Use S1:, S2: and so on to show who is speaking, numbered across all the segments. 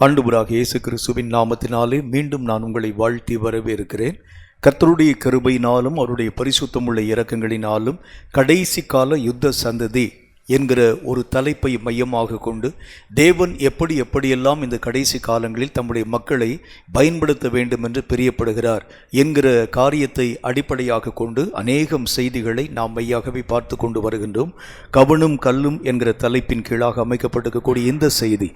S1: ஆண்டவராகிய இயேசு கிறிஸ்துவின் நாமத்தினாலே மீண்டும் நான் உங்களை வாழ்த்தி வரவேற்கிறேன். கர்த்தருடைய கிருபையினாலும் அவருடைய பரிசுத்தமுள்ள இரக்கங்களினாலும் கடைசி கால யுத்த சந்ததி என்கிற ஒரு தலைப்பை மையமாக கொண்டு தேவன் எப்படியெல்லாம் இந்த கடைசி காலங்களில் தம்முடைய மக்களை பயன்படுத்த வேண்டும் என்று பிரியப்படுகிறார் என்கிற காரியத்தை அடிப்படையாக கொண்டு அநேகம் செய்திகளை நாம் மையாகவே பார்த்து கொண்டு வருகின்றோம். கவனும் கல்லும் என்கிற தலைப்பின் கீழாக அமைக்கப்பட்டிருக்கக்கூடிய இந்த செய்தி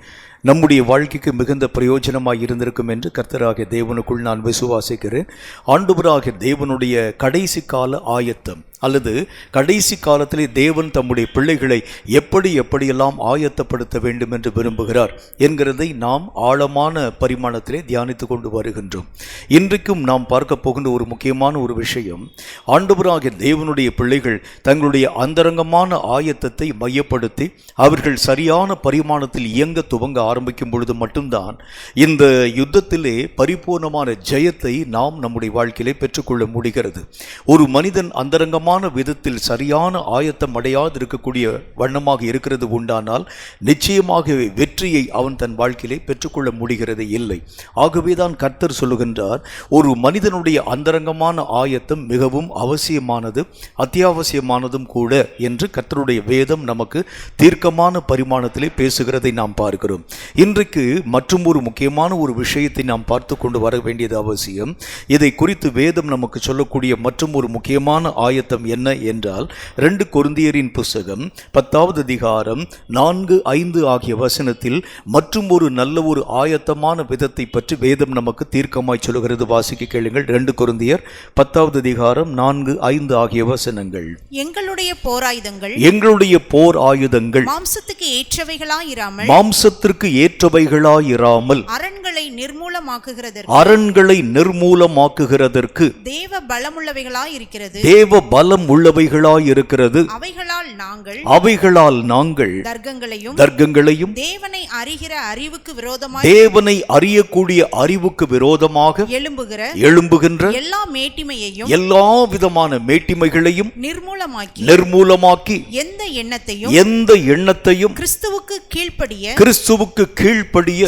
S1: நம்முடைய வாழ்க்கைக்கு மிகுந்த பிரயோஜனமாய் இருந்திருக்கும் என்று கர்த்தராகிய தேவனுக்குள் நான் விசுவாசிக்கிறேன். ஆண்டவராகிய தேவனுடைய கடைசி கால ஆயத்தம் அல்லது கடைசி காலத்திலே தேவன் தம்முடைய பிள்ளைகளை எப்படியெல்லாம் ஆயத்தப்படுத்த வேண்டும் என்று விரும்புகிறார் என்கிறதை நாம் ஆழமான பரிமாணத்திலே தியானித்து கொண்டு வருகின்றோம். இன்றைக்கும் நாம் பார்க்க போகின்ற ஒரு முக்கியமான ஒரு விஷயம், ஆண்டவராகிய தேவனுடைய பிள்ளைகள் தங்களுடைய அந்தரங்கமான ஆயத்தத்தை மையப்படுத்தி அவர்கள் சரியான பரிமாணத்தில் இயங்க துவங்க ஆரம்பிக்கும் பொழுது மட்டும்தான் இந்த யுத்தத்திலே பரிபூர்ணமான ஜெயத்தை நாம் நம்முடைய வாழ்க்கையிலே பெற்றுக்கொள்ள முடிகிறது. ஒரு மனிதன் அந்தரங்கமான விதத்தில் சரியான ஆயத்தம் அடையாது இருக்கக்கூடிய வண்ணமாக இருக்கிறது உண்டானால் நிச்சயமாக வெற்றியை அவன் தன் வாழ்க்கையிலே பெற்றுக்கொள்ள முடிகிறது இல்லை. ஆகவேதான் கர்த்தர் சொல்லுகின்றார், ஒரு மனிதனுடைய அந்தரங்கமான ஆயத்தம் மிகவும் அவசியமானது, அத்தியாவசியமானதும் கூட என்று கர்த்தருடைய வேதம் நமக்கு தீர்க்கமான பரிமாணத்திலே பேசுகிறதை நாம் பார்க்கிறோம். இன்றைக்கு மற்றும் ஒரு முக்கியமான ஒரு விஷயத்தை நாம் பார்த்து கொண்டு வர வேண்டியது அவசியம். இதை குறித்து வேதம் நமக்கு சொல்லக்கூடிய மற்றும் ஒரு முக்கியமான ஆயத்தம் என்ன என்றால் 2 கொரிந்தியரின் புஸ்தகம் 10வது அதிகாரம் 4-5 ஆகிய வசனத்தில் மற்றும் ஒரு நல்ல ஒரு ஆயத்தமான விதத்தை பற்றி வேதம் நமக்கு தீர்க்கமாய் சொல்லுகிறது. வாசிக்க கேளுங்கள். 2 கொரிந்தியர் 10வது அதிகாரம் 4-5 ஆகிய வசனங்கள்.
S2: எங்களுடைய போர் ஆயுதங்கள் மாம்சத்துக்கு ஏற்றவைகளாயிராமல் அரண்களை நிர்மூலமாக்குகிறதற்கு தேவ பலம் உள்ளவைகளாயிருக்கிறது. அவைகளால் நாங்கள் தர்க்கங்களையும் தேவனை அறியக்கூடிய அறிவுக்கு விரோதமாக எழும்புகின்ற எல்லா விதமான மேட்டிமைகளையும் நிர்மூலமாக்கி எந்த எண்ணத்தையும் கிறிஸ்துவுக்கு கீழ்ப்படிய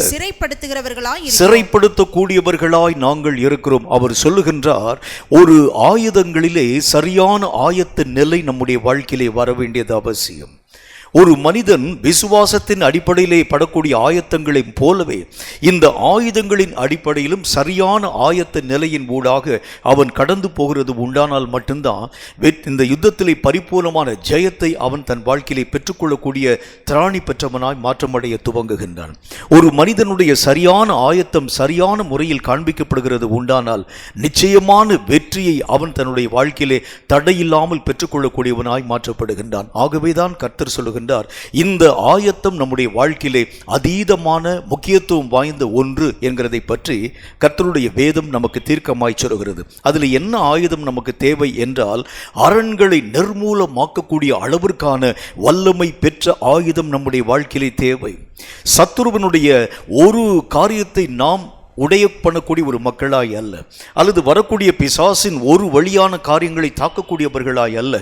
S2: சிறைப்படுத்தக்கூடியவர்களாய் நாங்கள் இருக்கிறோம். அவர் சொல்லுகின்றார், ஒரு ஆயுதங்களிலே சரியான ஆயத்த நிலை நம்முடைய வாழ்க்கையிலே வர வேண்டியது அவசியம். ஒரு மனிதன் விசுவாசத்தின் அடிப்படையிலே படக்கூடிய ஆயத்தங்களைப் போலவே இந்த ஆயுதங்களின் அடிப்படையிலும் சரியான ஆயத்த நிலையின் ஊடாக அவன் கடந்து போகிறது உண்டானால் மட்டும்தான் இந்த யுத்தத்திலே பரிபூர்ணமான ஜெயத்தை அவன் தன் வாழ்க்கையிலே பெற்றுக்கொள்ளக்கூடிய திராணி பெற்றவனாய் மாற்றமடைய துவங்குகின்றான். ஒரு மனிதனுடைய சரியான ஆயத்தம் சரியான முறையில் காண்பிக்கப்படுகிறது உண்டானால் நிச்சயமான வெற்றியை அவன் தன்னுடைய வாழ்க்கையிலே தடையில்லாமல் பெற்றுக்கொள்ளக்கூடியவனாய் மாற்றப்படுகின்றான். ஆகவேதான் கர்த்தர் சொல்லுகின்றார், இந்த ஆயத்தம் நம்முடைய வாழ்க்கையிலே அதீதமான முக்கியத்துவம் வாய்ந்த ஒன்று என்கிறதை பற்றி கர்த்தருடைய வேதம் நமக்கு தீர்க்கமாய் சொல்கிறது. அதில் என்ன ஆயுதம் நமக்கு தேவை என்றால், அரண்களை நிர்மூலமாக்கக்கூடிய அளவிற்கான வல்லமை பெற்ற ஆயுதம் நம்முடைய வாழ்க்கையிலே தேவை. சத்துருவனுடைய ஒரு காரியத்தை நாம் உடைய பண்ணக்கூடிய ஒரு மக்களாய் அல்ல, அல்லது வரக்கூடிய பிசாசின் ஒரு வழியான காரியங்களை தாக்கக்கூடியவர்களாய் அல்ல,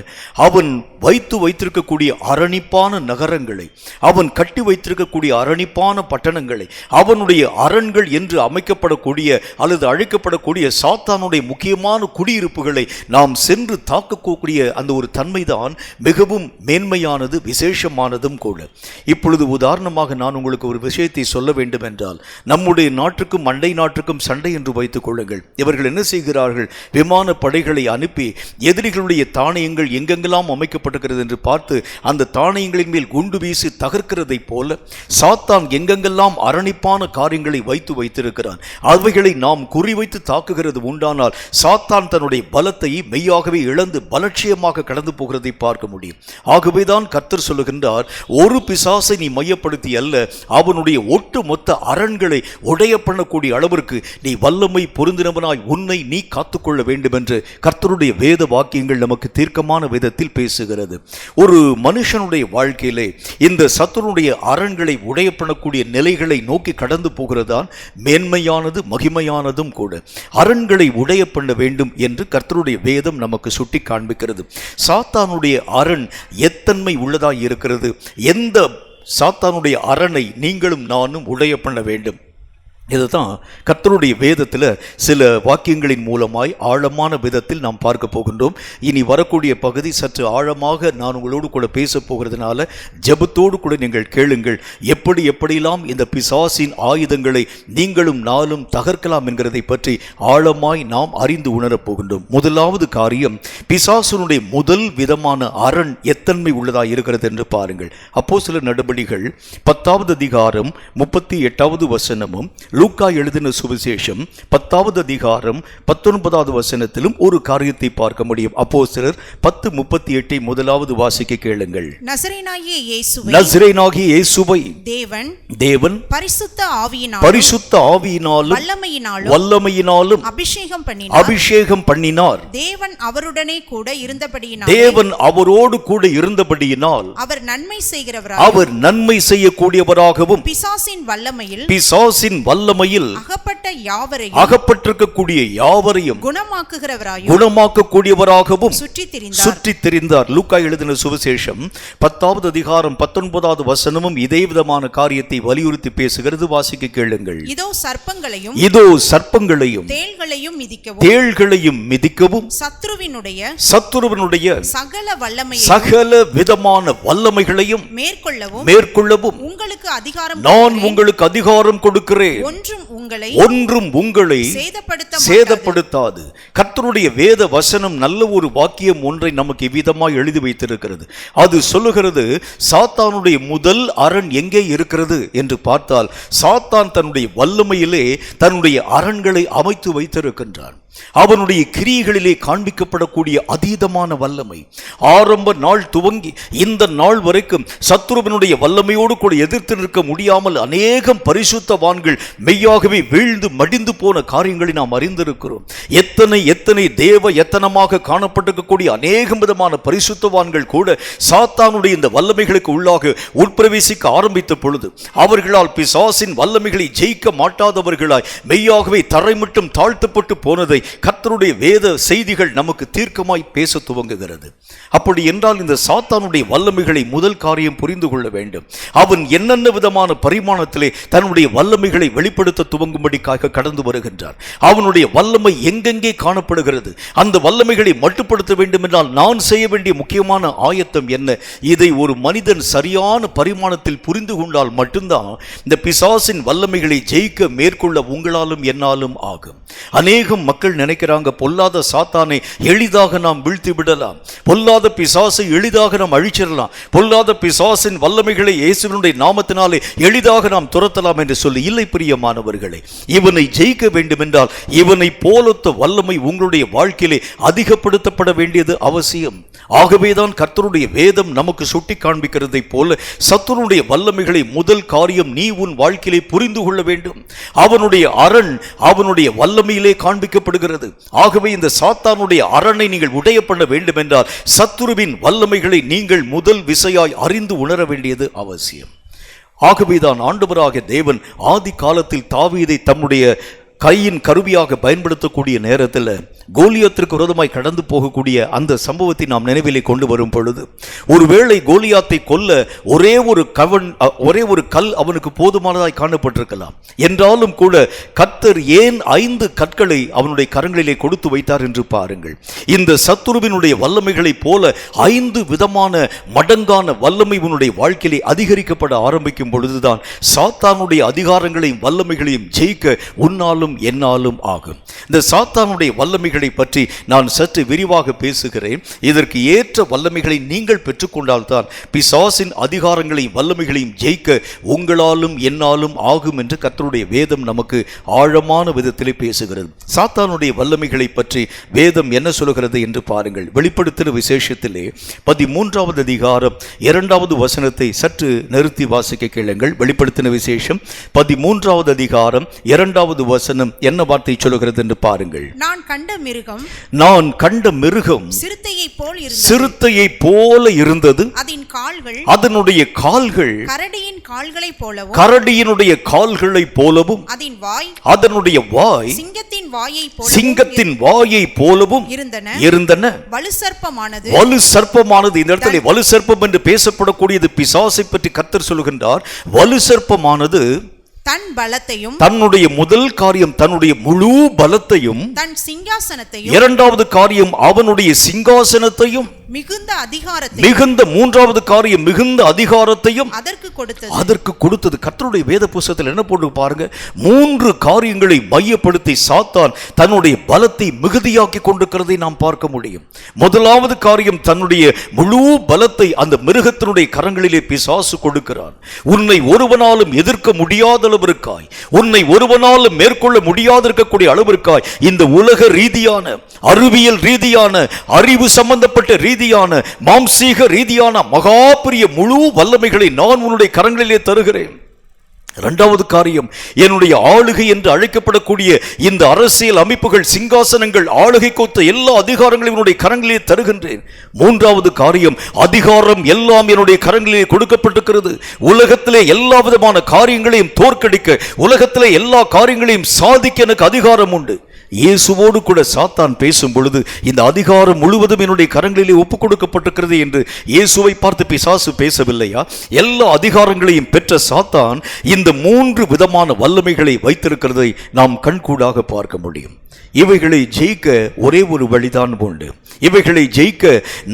S2: அவன் வைத்திருக்கக்கூடிய அரணிப்பான நகரங்களை, அவன் கட்டி வைத்திருக்கக்கூடிய அரணிப்பான பட்டணங்களை, அவனுடைய அரண்கள் என்று அமைக்கப்படக்கூடிய அல்லது அழைக்கப்படக்கூடிய சாத்தானுடைய முக்கியமான குடியிருப்புகளை நாம் சென்று தாக்கக்கூடிய அந்த ஒரு தன்மைதான் மிகவும் மேன்மையானது, விசேஷமானதும் கூட. இப்பொழுது உதாரணமாக நான் உங்களுக்கு ஒரு விஷயத்தை சொல்ல வேண்டும் என்றால், நம்முடைய நாட்டுக்கும் அண்டை நாட்டுக்கும் சண்டை என்று வைத்துக் கொள்ளுங்கள். இவர்கள் என்ன செய்கிறார்கள்? விமான படைகளை அனுப்பி எதிரிகளுடைய தானியங்கள் எங்கெங்கெல்லாம் அமைக்கப்பட்டிருக்கிறது என்று பார்த்து அந்த தானியங்களின் மேல் குண்டு வீசி தகர்க்கிறதை போல சாத்தான் எங்கெங்கெல்லாம் அரணிப்பான காரியங்களை வைத்திருக்கிறான். அவைகளை நாம் குறிவைத்து தாக்குகிறது உண்டானால் சாத்தான் தன்னுடைய பலத்தை மெய்யாகவே இழந்து பலட்சியமாக கடந்து போகிறதை பார்க்க முடியும். ஆகவேதான் கர்த்தர் சொல்லுகின்றார், ஒரு பிசாசை நீ மையப்படுத்தி அல்ல, அவனுடைய ஒட்டு மொத்த அரண்களை உடைய பண்ணக்கூடிய அளவிற்கு நீ வல்லமை பொருந்தினவனாய் உன்னை நீ காத்துக்கொள்ள வேண்டும் என்று கர்த்தருடைய வேத வாக்கியங்கள் நமக்கு தீர்க்கமான விதத்தில் பேசுகிறது. ஒரு மனுஷனுடைய வாழ்க்கையிலே இந்த சத்துருடைய அரண்களை உடைய பண்ணக்கூடிய நிலைகளை நோக்கி கடந்து போகிறதான் மேன்மையானது, மகிமையானதும் கூட. அரண்களை உடைய பண்ண வேண்டும் என்று கர்த்தருடைய வேதம் நமக்கு சுட்டி காண்பிக்கிறது. சாத்தானுடைய அரண் எத்தன்மை உள்ளதாய் இருக்கிறது. எந்த சாத்தானுடைய அரணை நீங்களும் நானும் உடைய பண்ண வேண்டும்? இதுதான் கர்த்தருடைய வேதத்தில் சில வாக்கியங்களின் மூலமாய் ஆழமான விதத்தில் நாம் பார்க்க போகின்றோம். இனி வரக்கூடிய பகுதி சற்று ஆழமாக நான் உங்களோடு கூட பேச போகிறதுனால ஜெபத்தோடு கூட நீங்கள் கேளுங்கள். எப்படியெல்லாம் இந்த பிசாசின் ஆயுதங்களை நீங்களும் நாளும் தகர்க்கலாம் என்கிறதை பற்றி ஆழமாய் நாம் அறிந்து உணரப் போகின்றோம். முதலாவது காரியம், பிசாசுனுடைய முதல் விதமான அரண் எத்தன்மை உள்ளதாக இருக்கிறது என்று பாருங்கள். அப்போஸ்தலர் நடபடிகள் 10வது அதிகாரம் 38வது வசனமும் லூக்கா எழுதின சுவிசேஷம் 10வது அதிகாரம் 19வது வசனத்திலும் ஒரு காரியத்தை பார்க்க முடியும். அப்போஸ்தலர் 10:38 முதலாவது வாசிக்க கேளுங்கள்.
S3: நசரேயனாகிய
S2: இயேசுவை தேவன் பரிசுத்த ஆவியினாலும் வல்லமையினாலும் அபிஷேகம் பண்ணினார்.
S3: தேவன் அவருடனே கூட
S2: அவரோடு கூட இருந்தபடியினால்
S3: அவர்
S2: நன்மை செய்யக்கூடியவராகவும்
S3: பிசாசின் வல்லமையில்
S2: அகப்பட்டிருக்கக்கூடிய யாவரையும் குணமாக்கக்கூடியவராகவும் சுற்றித் திரிந்தார். லூக்கா எழுதின சுவிசேஷம் 10வது அதிகாரம் 19வது வசனமும் இதே விதமான காரியத்தை வலியுறுத்தி பேசுகிறது. வாசிக்க கேளுங்கள்.
S3: இதோ சர்ப்பங்களையும் தேள்களையும் மிதிக்கவும் சத்துருவினுடைய
S2: சகல விதமான வல்லமைகளையும் மேற்கொள்ளவும் நான் உங்களுக்கு அதிகாரம் கொடுக்கிறேன். ஒன்றும் உங்களை சேதப்படுத்தாது. கர்த்தருடைய வேத வசனம் நல்ல ஒரு வாக்கியம் ஒன்றை நமக்கு இவ்விதமாய் எழுதி வைத்திருக்கிறது. அது சொல்லுகிறது, சாத்தானுடைய முதல் அரண் எங்கே இருக்கிறது என்று பார்த்தால், சாத்தான் தன்னுடைய வல்லமையிலே தன்னுடைய அரண்களை அமைத்து வைத்திருக்கின்றான். அவனுடைய கிரியைகளிலே காண்பிக்கப்படக்கூடிய அதீதமான வல்லமை ஆரம்ப நாள் துவங்கி இந்த நாள் வரைக்கும் சத்துருவினுடைய வல்லமையோடு கூட எதிர்த்து நிற்க முடியாமல் அநேகம் பரிசுத்தவான்கள் மெய்யாகவே வீழ்ந்து மடிந்து போன காரியங்களை நாம் அறிந்திருக்கிறோம். எத்தனை எத்தனமாக காணப்பட்டிருக்கக்கூடிய அநேகம் விதமான பரிசுத்தவான்கள் கூட சாத்தானுடைய இந்த வல்லமைகளுக்கு உள்ளாக உட்பிரவேசிக்க ஆரம்பித்த பொழுது அவர்களால் பிசாசின் வல்லமைகளை ஜெயிக்க மாட்டாதவர்களாய் மெய்யாகவே தரை மட்டும் தாழ்த்தப்பட்டு போனதை கர்த்தருடைய வேத செய்திகள் நமக்கு தீர்க்கமாய் பேச துவங்குகிறது. அப்படி என்றால் இந்த சாத்தானுடைய வல்லமைகளை முதல் காரியம் புரிந்து கொள்ள வேண்டும். அவன் என்னென்ன விதமான பரிமாணத்திலே தன்னுடைய வல்லமைகளை வெளிப்படுத்த துவங்கும்படிக்காக கடந்து வருகின்றார். அவனுடைய வல்லமை எங்கெங்கே காணப்படுகிறது, அந்த வல்லமைகளை மட்டுப்படுத்த வேண்டும் என்றால் நான் செய்ய வேண்டிய முக்கியமான ஆயத்தம் என்ன? இதை ஒரு மனிதன் சரியான பரிமாணத்தில் புரிந்து கொண்டால் மட்டும்தான் இந்த பிசாசின் வல்லமைகளை ஜெயிக்க மேற்கொள்ள உங்களாலும் என்னாலும் ஆகும். அநேகம் மக்கள் நினைக்கிறாங்க, பொல்லாத சாத்தானை எளிதாக நாம் வீழ்த்தி விடலாம், பொல்லாத பிசாசை எளிதாக நாம் அழிச்சிடலாம், பொல்லாத பிசாசின் வல்லமைகளை இயேசுவினுடைய நாமத்தினாலே எளிதாக நாம் துரத்தலாம் என்று சொல்லி. இல்லை பிரியமானவர்களே, இவனை ஜெயிக்க வேண்டும் என்றால் இவனை போலொத்த வல்லமை உங்களுடைய வாழ்க்கையிலே அதிகப்படுத்தப்பட வேண்டியது அவசியம். ஆகவேதான் கர்த்தருடைய வேதம் நமக்கு சுட்டி காண்பிக்கிறதை போல சத்துருடைய வல்லமைகளை முதல் காரியம் நீ உன் வாழ்க்கையிலே புரிந்து கொள்ள வேண்டும். அவனுடைய அரண் அவனுடைய வல்லமையிலே காண்பிக்கப்படுகிறது. ஆகவே இந்த சாத்தானுடைய அரனை நீங்கள் உடைய பண்ண வேண்டும் என்றால் சத்துருவின் வல்லமைகளை நீங்கள் முதல் விசையாய் அறிந்து உணர வேண்டியது அவசியம். ஆகவேதான் ஆண்டவராகிய தேவன் ஆதி காலத்தில் தாவீதை தம்முடைய கையின் கருவியாக பயன்படுத்தக்கூடிய நேரத்தில் கோலியாத்திற்கு விரோதமாய் கடந்து போகக்கூடிய அந்த சம்பவத்தை நாம் நினைவிலே கொண்டு வரும் பொழுது, ஒருவேளை கோலியாத்தை கொல்ல ஒரே ஒரு கல் அவனுக்கு போதுமானதாய் காணப்பட்டிருக்கலாம். என்றாலும் கூட கர்த்தர் ஏன் 5 கற்களை அவனுடைய கரங்களிலே கொடுத்து வைத்தார் என்று பாருங்கள். இந்த சத்துருவினுடைய வல்லமைகளைப் போல 5 விதமான மடங்கான வல்லமை உன்னுடைய வாழ்க்கையிலே அதிகரிக்கப்பட ஆரம்பிக்கும் பொழுதுதான் சாத்தானுடைய அதிகாரங்களையும் வல்லமைகளையும் ஜெயிக்க உன்னாலும் என்னாலும் ஆகும். இந்த சாத்தானுடைய வல்லமைகளை பற்றி நான் சற்று விரிவாக பேசுகிறேன். இதற்கு ஏற்ற வல்லமைகளை நீங்கள் பெற்றுக்கொண்டால் தான் பிசாசின் அதிகாரங்களையும் வல்லமைகளையும் ஜெயிக்க உங்களாலும் என்னாலும் ஆகும் என்று கர்த்தருடைய வேதம் நமக்கு ஆழமான விதத்திலே பேசுகிறது. சாத்தானுடைய வல்லமைகளை பற்றி வேதம் என்ன சொல்கிறது என்று பாருங்கள். வெளிப்படுத்தின விசேஷத்திலே 13வது அதிகாரம் 2வது வசனத்தை சற்று நிறுத்தி வாசிக்க கேளுங்கள். வெளிப்படுத்தின விசேஷம் 13வது அதிகாரம் 2வது வசனம் என்ன வார்த்தை சொல்கிறது என்று பாருங்கள்.
S3: நான்
S2: கண்ட மிருகம் சிறுத்தையைப் போல இருந்தது. அதனுடைய கால்கள் கரடியினுடைய கால்களைப் போலவும் அதனுடைய வாய் சிங்கத்தின் வாயை போலவும் இருந்தன. வலு சர்ப்பமானது இந்த இடத்துல வலு சர்ப்பம் என்று பேசப்படக்கூடியது பிசாசை பற்றி கர்த்தர் சொல்லுகின்றார். வலு சர்ப்பமானது
S3: தன் பலத்தையும்,
S2: தன்னுடைய முதல் காரியம் தன்னுடைய முழு பலத்தையும்,
S3: தன் சிங்காசனத்தையும்,
S2: இரண்டாவது காரியம் அவனுடைய சிங்காசனத்தையும்,
S3: மிகுந்த அதிகாரத்தையும்,
S2: மிகுந்த மூன்றாவது காரியம் மிகுந்த அதிகாரத்தையும்
S3: அதற்கு
S2: கொடுத்தது. கர்த்தருடைய வேத புத்தகத்தில் என்ன போட்டு பாருங்க, 3 காரியங்களை மையப்படுத்தி சாத்தான் தன்னுடைய பலத்தை மிகுதியாக்கி கொண்டிருக்கிறதை நாம் பார்க்க முடியும். முதலாவது காரியம், தன்னுடைய முழு பலத்தை அந்த மிருகத்தினுடைய கரங்களிலே பிசாசு கொடுக்கிறான். உன்னை ஒருவனாலும் எதிர்க்க முடியாத அளவிற்காய், உன்னை ஒருவனாலும் மேற்கொள்ள முடியாத இருக்கக்கூடிய அளவிற்காய் இந்த உலக ரீதியான, அறிவியல் ரீதியான, அறிவு சம்பந்தப்பட்ட ரீதியான, மாம்சீக ரீதியான மகா பெரிய முழு வல்லமைகளை நான் உன்னுடைய கரங்களிலே தருகிறேன். இரண்டாவது காரியம், என்னுடைய ஆளுகை என்று அழைக்கப்படக்கூடிய இந்த அரசியல் அமைப்புகள், சிங்காசனங்கள், ஆளுகை கொத்த எல்லா அதிகாரங்களையும் என்னுடைய கரங்களிலே தருகின்றேன். மூன்றாவது காரியம், அதிகாரம் எல்லாம் என்னுடைய கரங்களிலே கொடுக்கப்பட்டிருக்கிறது. உலகத்திலே எல்லா விதமான காரியங்களையும் தோற்கடிக்க, உலகத்திலே எல்லா காரியங்களையும் சாதிக்க எனக்கு அதிகாரம் உண்டு. இயேசுவோடு கூட சாத்தான் பேசும் பொழுது, இந்த அதிகாரம் முழுவதும் என்னுடைய கரங்களிலே ஒப்புக் கொடுக்கப்பட்டிருக்கிறது என்று இயேசுவை பார்த்து பிசாசு பேசவில்லையா? எல்லா அதிகாரங்களையும் பெற்ற சாத்தான் இந்த 3 விதமான வல்லமைகளை வைத்திருக்கிறதை நாம் கண்கூடாக பார்க்க முடியும். இவைகளை ஜெயிக்க ஒரே ஒரு வழிதான் உண்டு. இவைகளை ஜெயிக்க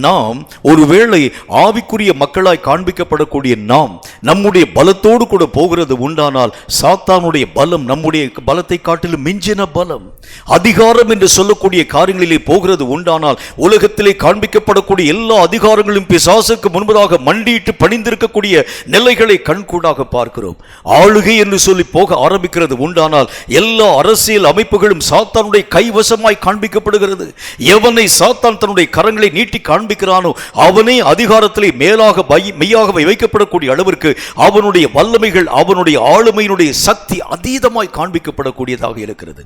S2: நாம் ஒருவேளை ஆவிக்குரிய மக்களாய் காண்பிக்கப்படக்கூடிய நாம் நம்முடைய பலத்தோடு கூட போகிறது உண்டானால், சாத்தானுடைய பலம் நம்முடைய பலத்தை காட்டிலும் மிஞ்சின பலம். அதிகாரம் என்று சொல்லக்கூடிய காரியங்களிலே போகிறது உண்டானால், உலகத்திலே காண்பிக்கப்படக்கூடிய எல்லா அதிகாரங்களும் பிசாசுக்கு முன்பதாக மண்டியிட்டு பணிந்திருக்கக்கூடிய நிலைகளை கண்கூடாக பார்க்கிறோம். ஆளுகை என்று சொல்லி போக ஆரம்பிக்கிறது உண்டானால், எல்லா அரசியல் அமைப்புகளும் சாத்தானுடைய கைவசமாய் காண்பிக்கப்படுகிறது. எவனை சாத்தான் தன்னுடைய கரங்களை நீட்டி காண்பிக்கிறானோ அவனே அதிகாரத்திலே மேலாக மெய்யாக வைக்கப்படக்கூடிய அளவிற்கு அவனுடைய வல்லமைகள், அவனுடைய ஆளுமையினுடைய சக்தி அதீதமாய் காண்பிக்கப்படக்கூடியதாக இருக்கிறது.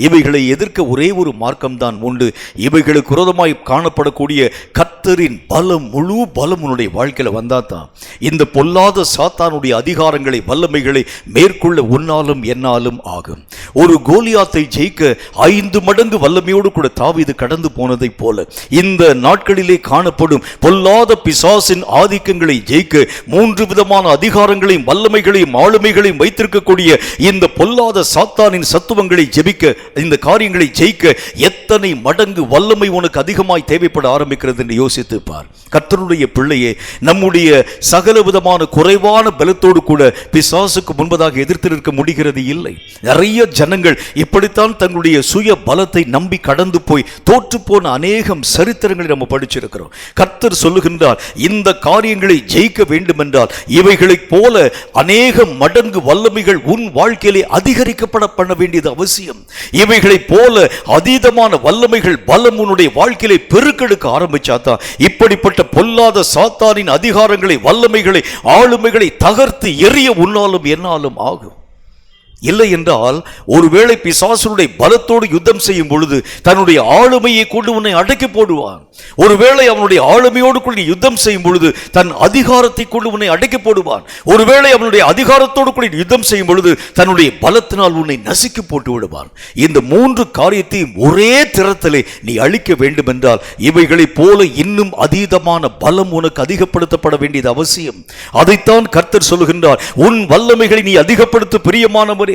S2: இவைகளை எதிர்க்க ஒரே ஒரு மார்க்கம் தான் உண்டு. இவைகளுக்கு விரோதமாய் காணப்படக்கூடிய கர்த்தரின் பலம், முழு பலம் உன்னுடைய வாழ்க்கையில வந்தாதான் இந்த பொல்லாத சாத்தானுடைய அதிகாரங்களை, வல்லமைகளை மேற்கொள்ள உன்னாலும் என்னாலும் ஆகும். ஒரு கோலியாத்தை ஜெயிக்க 5 மடங்கு வல்லமையோடு கூட தாவீது கடந்து போனதை போல, இந்த நாட்களிலே காணப்படும் பொல்லாத பிசாசின் ஆதிக்கங்களை ஜெயிக்க 3 விதமான அதிகாரங்களையும், வல்லமைகளையும், ஆளுமைகளையும் வைத்திருக்கக்கூடிய இந்த பொல்லாத சாத்தானின் சத்துவங்களை ஜெபிக்க, இந்த காரியங்களை ஜெயிக்க எத்தனை மடங்கு வல்லமை உனக்கு அதிகமாய் தேவைப்பட ஆரம்பிக்கிறது என்று யோசித்து பார். கர்த்தருடைய பிள்ளையே, நம்முடைய சகல விதமான குறைவான பலத்தோடு கூட பிசாசுக்கு முன்பதாக எதிர்த்து நிற்க முடிகிறது இல்லை. நிறைய ஜனங்கள் இப்படித்தான் தங்களுடைய சுய பலத்தை நம்பி கடந்து போய் தோற்று போன அநேகம் சரித்திரங்களை நம்ம படிச்சிருக்கிறோம். கர்த்தர் சொல்லுகின்றார், இந்த காரியங்களை ஜெயிக்க வேண்டும் என்றால் இவைகளைப் போல அநேக மடங்கு வல்லமைகள் உன் வாழ்க்கையிலே அதிகரிக்கப்பட பண்ண வேண்டியது அவசியம். இவைகளைப் போல அதீதமான வல்லமைகள், பலம் உன்னுடைய வாழ்க்கையிலே பெருக்கெடுக்க ஆரம்பிச்சாதான் இப்படிப்பட்ட பொல்லாத சாத்தானின் அதிகாரங்களை, வல்லமைகளை, ஆளுமைகளை தகர்த்து எறிய உன்னாலும் என்னாலும் ஆகும். இல்லை என்றால் ஒருவேளை பிசாசுடைய பலத்தோடு யுத்தம் செய்யும் பொழுது தன்னுடைய ஆளுமையை கொண்டு உன்னை அடக்கி போடுவான். ஒருவேளை அவனுடைய ஆளுமையோடு கூட யுத்தம் செய்யும் பொழுது தன் அதிகாரத்தை கொண்டு உன்னை அடக்கி போடுவான். ஒருவேளை அவனுடைய அதிகாரத்தோடு கூட யுத்தம் செய்யும் பொழுது தன்னுடைய பலத்தினால் உன்னை நசுக்கி போட்டு விடுவான். இந்த 3 காரியத்தையும் ஒரே திறத்திலே நீ அழிக்க வேண்டும் என்றால் இவைகளைப் போல இன்னும் அதீதமான பலம் உனக்கு அதிகப்படுத்தப்பட வேண்டியது அவசியம். அதைத்தான் கர்த்தர் சொல்லுகின்றார், உன் வல்லமைகளை நீ அதிகப்படுத்த பிரியமானவனே,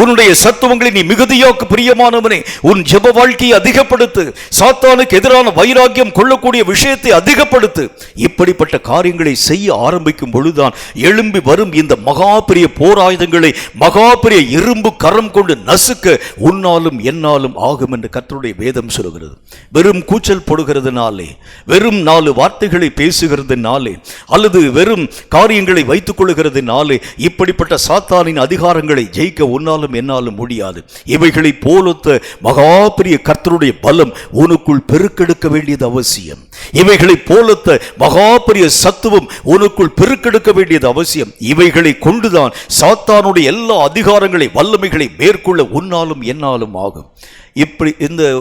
S2: உன்னுடைய சத்துவங்களை நீ மிகுதியாக்கு பிரியமானவனே, உன் ஜெப வாழ்க்கையை அதிகப்படுத்து, சாத்தானுக்கு எதிரான வைராக்கியம் கொள்ளக்கூடிய விஷயத்தை அதிகப்படுத்து. இப்படிப்பட்ட காரியங்களை செய்ய ஆரம்பிக்கும் பொழுதுதான் எழும்பி வரும் இந்த மகா பெரிய போராயுதங்களை மகா பெரிய இரும்பு கரம் கொண்டு நசுக்க உன்னாலும் என்னாலும் ஆகும் என்று கர்த்தருடைய வேதம் சொல்கிறது. வெறும் கூச்சல் போடுகிறதுனாலே, வெறும் 4 வார்த்தைகளை பேசுகிறதுனாலே, அல்லது வெறும் காரியங்களை வைத்துக் கொள்ளுகிறதுனாலே இப்படிப்பட்ட சாத்தானின் அதிகாரங்களை ஜெயிக்க உன்னாலும் என்னாலும் முடியாது. இவைகளை போலொத்த மகா பெரிய கர்த்தருடைய பலம் உனக்குள் பெருக்கெடுக்க வேண்டியது அவசியம். இவைகளை போலொத்த மகா பெரிய சத்துவம் உனக்குள் பெருக்கெடுக்க வேண்டியது அவசியம். இவைகளை கொண்டுதான் சாத்தானுடைய எல்லா அதிகாரங்களை, வல்லமைகளை மேற்கொள்ள உன்னாலும் என்னாலும் ஆகும். இப்படி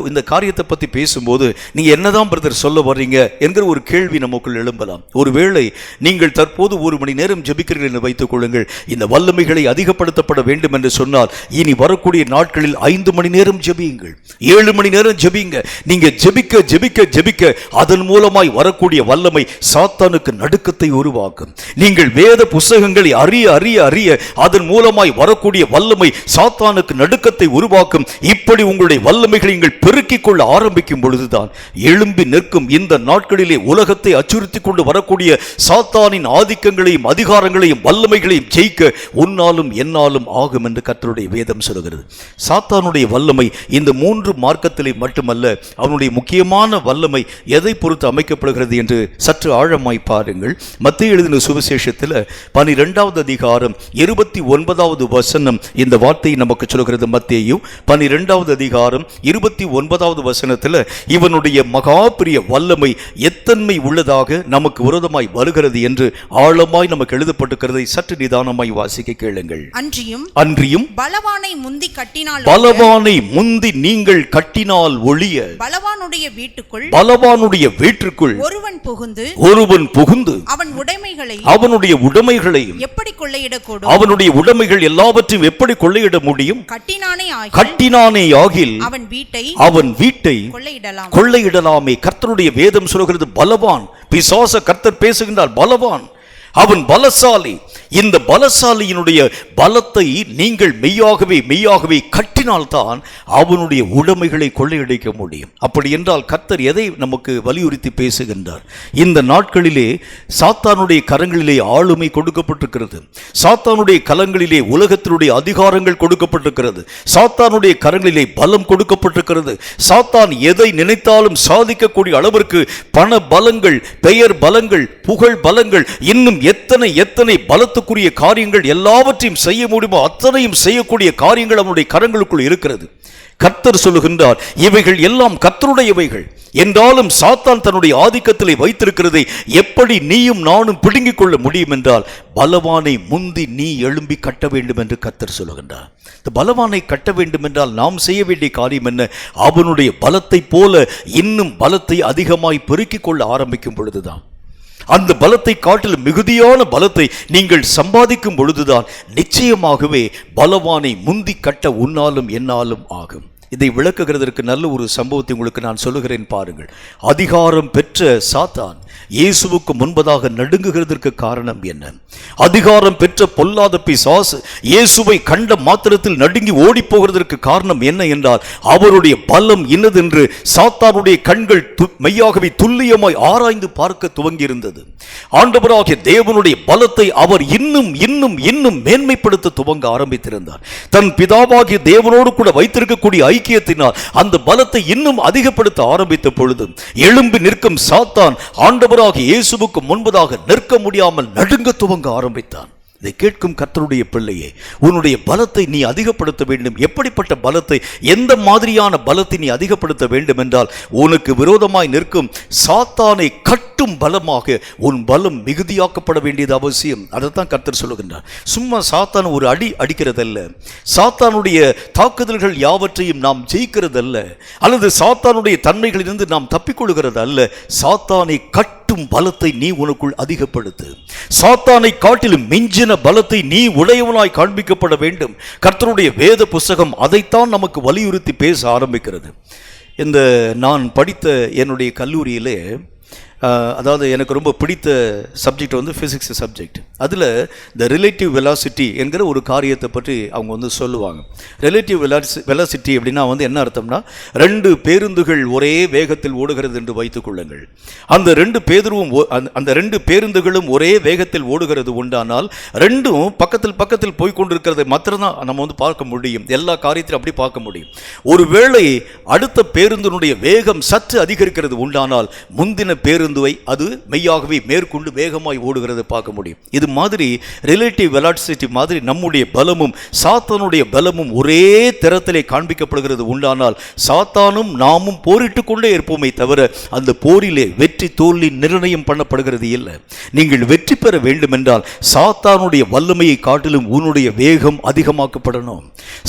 S2: இந்த காரியத்தை பற்றி பேசும்போது நீங்கள் என்னதான் பிரதர் சொல்ல வர்றீங்க என்கிற ஒரு கேள்வி நமக்குள் எழும்பலாம். ஒருவேளை நீங்கள் தற்போது 1 மணி நேரம் ஜெபிக்கிறீர்கள் என்று வைத்துக் கொள்ளுங்கள். இந்த வல்லமைகளை அதிகப்படுத்தப்பட வேண்டும் என்று சொன்னால் இனி வரக்கூடிய நாட்களில் 5 மணி நேரம் ஜெபியுங்கள், 7 மணி நேரம் ஜெபியுங்க. நீங்க ஜெபிக்க ஜெபிக்க ஜெபிக்க அதன் மூலமாய் வரக்கூடிய வல்லமை சாத்தானுக்கு நடுக்கத்தை உருவாக்கும். நீங்கள் வேத புஸ்தகங்களை அறிய அறிய அறிய அதன் மூலமாய் வரக்கூடிய வல்லமை சாத்தானுக்கு நடுக்கத்தை உருவாக்கும். இப்படி உங்களுடைய வல்லமைகளை நீங்கள் பெருக்கிக் கொள்ள ஆரம்பிக்கும் பொழுதுதான் எழும்பி நிற்கும் இந்த நாட்களிலே உலகத்தை அச்சுறுத்தி கொண்டு வரக்கூடிய சாத்தானின் ஆதிக்கங்களையும் அதிகாரங்களையும் வல்லமைகளையும் ஜெயிக்க உன்னாலும் என்னாலும் ஆகும் என்று கர்த்தருடைய வேதம் சொல்கிறது. சாத்தானுடைய வல்லமை இந்த 3 மார்க்கத்திலே மட்டுமல்ல, அவனுடைய முக்கியமான வல்லமை எதை பொறுத்து அமைக்கப்படுகிறது என்று சற்று ஆழமாய் பாருங்கள். மத்தேயு எழுதின சுவிசேஷத்தில் 12வது அதிகாரம் 29வது வசனம் இந்த வார்த்தையை நமக்கு சொல்கிறது. மத்தேயு 12வது அதிகாரம் 29வது வசனத்தில் இவனுடைய மகா பெரிய வல்லமை எத்தன்மை உள்ளதாக நமக்கு விரோதமாய் வருகிறது என்று ஆழமாய் நமக்கு எழுதப்பட்டிருக்கிறதை சற்று நிதானமாய் வாசிக்க கேளுங்கள். அன்றியும்
S3: பலவானை முந்தி கட்டினால்,
S2: பலவானை முந்தி நீங்கள் கட்டினால் ஒழிய
S3: பலவானுடைய
S2: வீட்டிற்குள்
S3: ஒருவன்
S2: புகுந்து அவனுடைய உடைமைகளையும்
S3: எப்படி கொள்ளையிடக்கூடும்?
S2: அவனுடைய உடைமைகள் எல்லாவற்றையும் எப்படி கொள்ளையிட முடியும்? கட்டினானே ஆகில் அவன் வீட்டை கொள்ளையிடலாமே. கர்த்தருடைய வேதம் சொல்கிறது பலவான். பிசாச கர்த்தர் பேசுகின்றார், பலவான், அவன் பலசாலி. இந்த பலசாலியினுடைய பலத்தை நீங்கள் மெய்யாகவே கட்டினால்தான் அவனுடைய உடைமைகளை கொள்ளையடிக்க முடியும். அப்படி என்றால் கர்த்தர் எதை நமக்கு வலியுறுத்தி பேசுகின்றார்? இந்த நாட்களிலே சாத்தானுடைய கரங்களிலே ஆளுமை கொடுக்கப்பட்டிருக்கிறது. சாத்தானுடைய கரங்களிலே உலகத்தினுடைய அதிகாரங்கள் கொடுக்கப்பட்டிருக்கிறது. சாத்தானுடைய கரங்களிலே பலம் கொடுக்கப்பட்டிருக்கிறது. சாத்தான் எதை நினைத்தாலும் சாதிக்கக்கூடிய அளவிற்கு பண பலங்கள், பெயர் பலங்கள், புகழ் பலங்கள், இன்னும் எத்தனை பலத்துக்குரிய காரியங்கள் எல்லாவற்றையும் செய்ய முடியுமோ அத்தனையும் செய்யக்கூடிய காரியங்கள் அவனுடைய கரங்களுக்குள் இருக்கிறது. கர்த்தர் சொல்லுகின்றார், இவைகள் எல்லாம் கர்த்தருடையவைகள் என்றாலும் சாத்தான் தன்னுடைய ஆதிக்கத்திலே வைத்திருக்கிறதை எப்படி நீயும் நானும் பிடுங்கிக் கொள்ள முடியும் என்றால் பலவானை முந்தி நீ எழும்பி கட்ட வேண்டும் என்று கர்த்தர் சொல்லுகின்றார். இந்த பலவானை கட்ட வேண்டும் என்றால் நாம் செய்ய வேண்டிய காரியம் என்ன? அவனுடைய பலத்தை போல இன்னும் பலத்தை அதிகமாய் பெருக்கிக் கொள்ள ஆரம்பிக்கும் பொழுதுதான், அந்த பலத்தை காட்டிலும் மிகுதியான பலத்தை நீங்கள் சம்பாதிக்கும் பொழுதுதான் நிச்சயமாகவே பலவானை முந்தி கட்ட உன்னாலும் என்னாலும் ஆகும். இதை விளக்குகிறதற்கு நல்ல ஒரு சம்பவத்தை உங்களுக்கு நான் சொல்லுகிறேன் பாருங்கள். அதிகாரம் பெற்ற சாத்தான் இயேசுவுக்கு முன்பதாக நடுங்குகிறதற்கு காரணம் என்ன? அதிகாரம் பெற்ற பொல்லாத பிசாசு இயேசுவை கண்ட மாத்திரத்தில் நடுங்கி ஓடி போகிறதற்கு காரணம் என்ன என்றால் அவருடைய பலம் இன்னதென்று சாத்தானுடைய கண்கள் மெய்யாகவே துல்லியமாய் ஆராய்ந்து பார்க்க துவங்கி இருந்தது. ஆண்டவராகிய தேவனுடைய பலத்தை அவர் இன்னும் மேன்மைப்படுத்த துவங்க ஆரம்பித்திருந்தார். தன் பிதாவாகிய தேவனோடு கூட வைத்திருக்கக்கூடிய ஐக்கியத்தினால் அந்த பலத்தை இன்னும் அதிகப்படுத்த ஆரம்பித்த பொழுது எழும்பி நிற்கும் சாத்தான் ஆண்டவராகிய இயேசுவுக்கு முன்பதாக நிற்க முடியாமல் நடுங்க துவங்க ஆரம்பித்தான். இதை கேட்கும் கர்த்தருடைய பிள்ளையே, உன்னுடைய பலத்தை நீ அதிகப்படுத்த வேண்டும். எப்படிப்பட்ட பலத்தை, எந்த மாதிரியான பலத்தை நீ அதிகப்படுத்த வேண்டும் என்றால் உனக்கு விரோதமாய் நிற்கும் சாத்தானை கட்டும் பலமாக உன் பலம் மிகுதியாக்கப்பட வேண்டியது அவசியம். அதைத்தான் கர்த்தர் சொல்லுகின்றார். சும்மா சாத்தான் ஒரு அடி அடிக்கிறதல்ல, சாத்தானுடைய தாக்குதல்கள் யாவற்றையும் நாம் ஜெயிக்கிறதல்ல, அல்லது சாத்தானுடைய தன்மைகளிலிருந்து நாம் தப்பிக்கொள்கிறது அல்ல. சாத்தானை கட்டும் பலத்தை நீ உனக்குள் அதிகப்படுத்து. சாத்தானை காட்டிலும் மிஞ்சின பலத்தை நீ உடையவனாய் காண்பிக்கப்பட வேண்டும். கர்த்தருடைய வேத புஸ்தகம் அதைத்தான் நமக்கு வலியுறுத்தி பேச ஆரம்பிக்கிறது. இந்த நான் படித்த என்னுடைய கல்லூரியிலே அதாவது எனக்கு ரொம்ப பிடித்த சப்ஜெக்ட் வந்து ஃபிசிக்ஸ் சப்ஜெக்ட். அதில் த ரிலேட்டிவ் வெலாசிட்டி என்கிற ஒரு காரியத்தை பற்றி அவங்க வந்து சொல்லுவாங்க. ரிலேட்டிவ் வெலாசிட்டி அப்படின்னா வந்து என்ன அர்த்தம்னா, 2 பேருந்துகள் ஒரே வேகத்தில் ஓடுகிறது என்று வைத்துக் கொள்ளுங்கள். அந்த 2 பேருந்துகளும் ஒரே வேகத்தில் ஓடுகிறது உண்டானால் 2ம் பக்கத்தில் போய்கொண்டிருக்கிறதை மாத்திரம்தான் நம்ம வந்து பார்க்க முடியும். எல்லா காரியத்திலும் அப்படி பார்க்க முடியும். ஒருவேளை அடுத்த பேருந்தினுடைய வேகம் சற்று அதிகரிக்கிறது உண்டானால் முந்தின பேருந்துவை அது மெய்யாகவே மேற்கொண்டு வேகமாய் ஓடுகிறதை பார்க்க முடியும். இது மாதிரி ரிலேட்டிவ் வெலாசிட்டி மாதிரி நம்முடைய பலமும் சாத்தானுடைய பலமும் ஒரே தரத்திலே காண்பிக்கப்படுகிறது உண்டானால் சாத்தானும் நாமும் போரிட்டு கொண்டே இருப்போமே தவிர அந்த போரிலே வெற்றி தோல்வி நிர்ணயம் பண்ணப்படுகிறது இல்லை. நீங்கள் வெற்றி பெற வேண்டும் என்றால் சாத்தானுடைய வல்லமையை காட்டிலும் உன்னுடைய வேகம் அதிகமாக்கப்படணும்.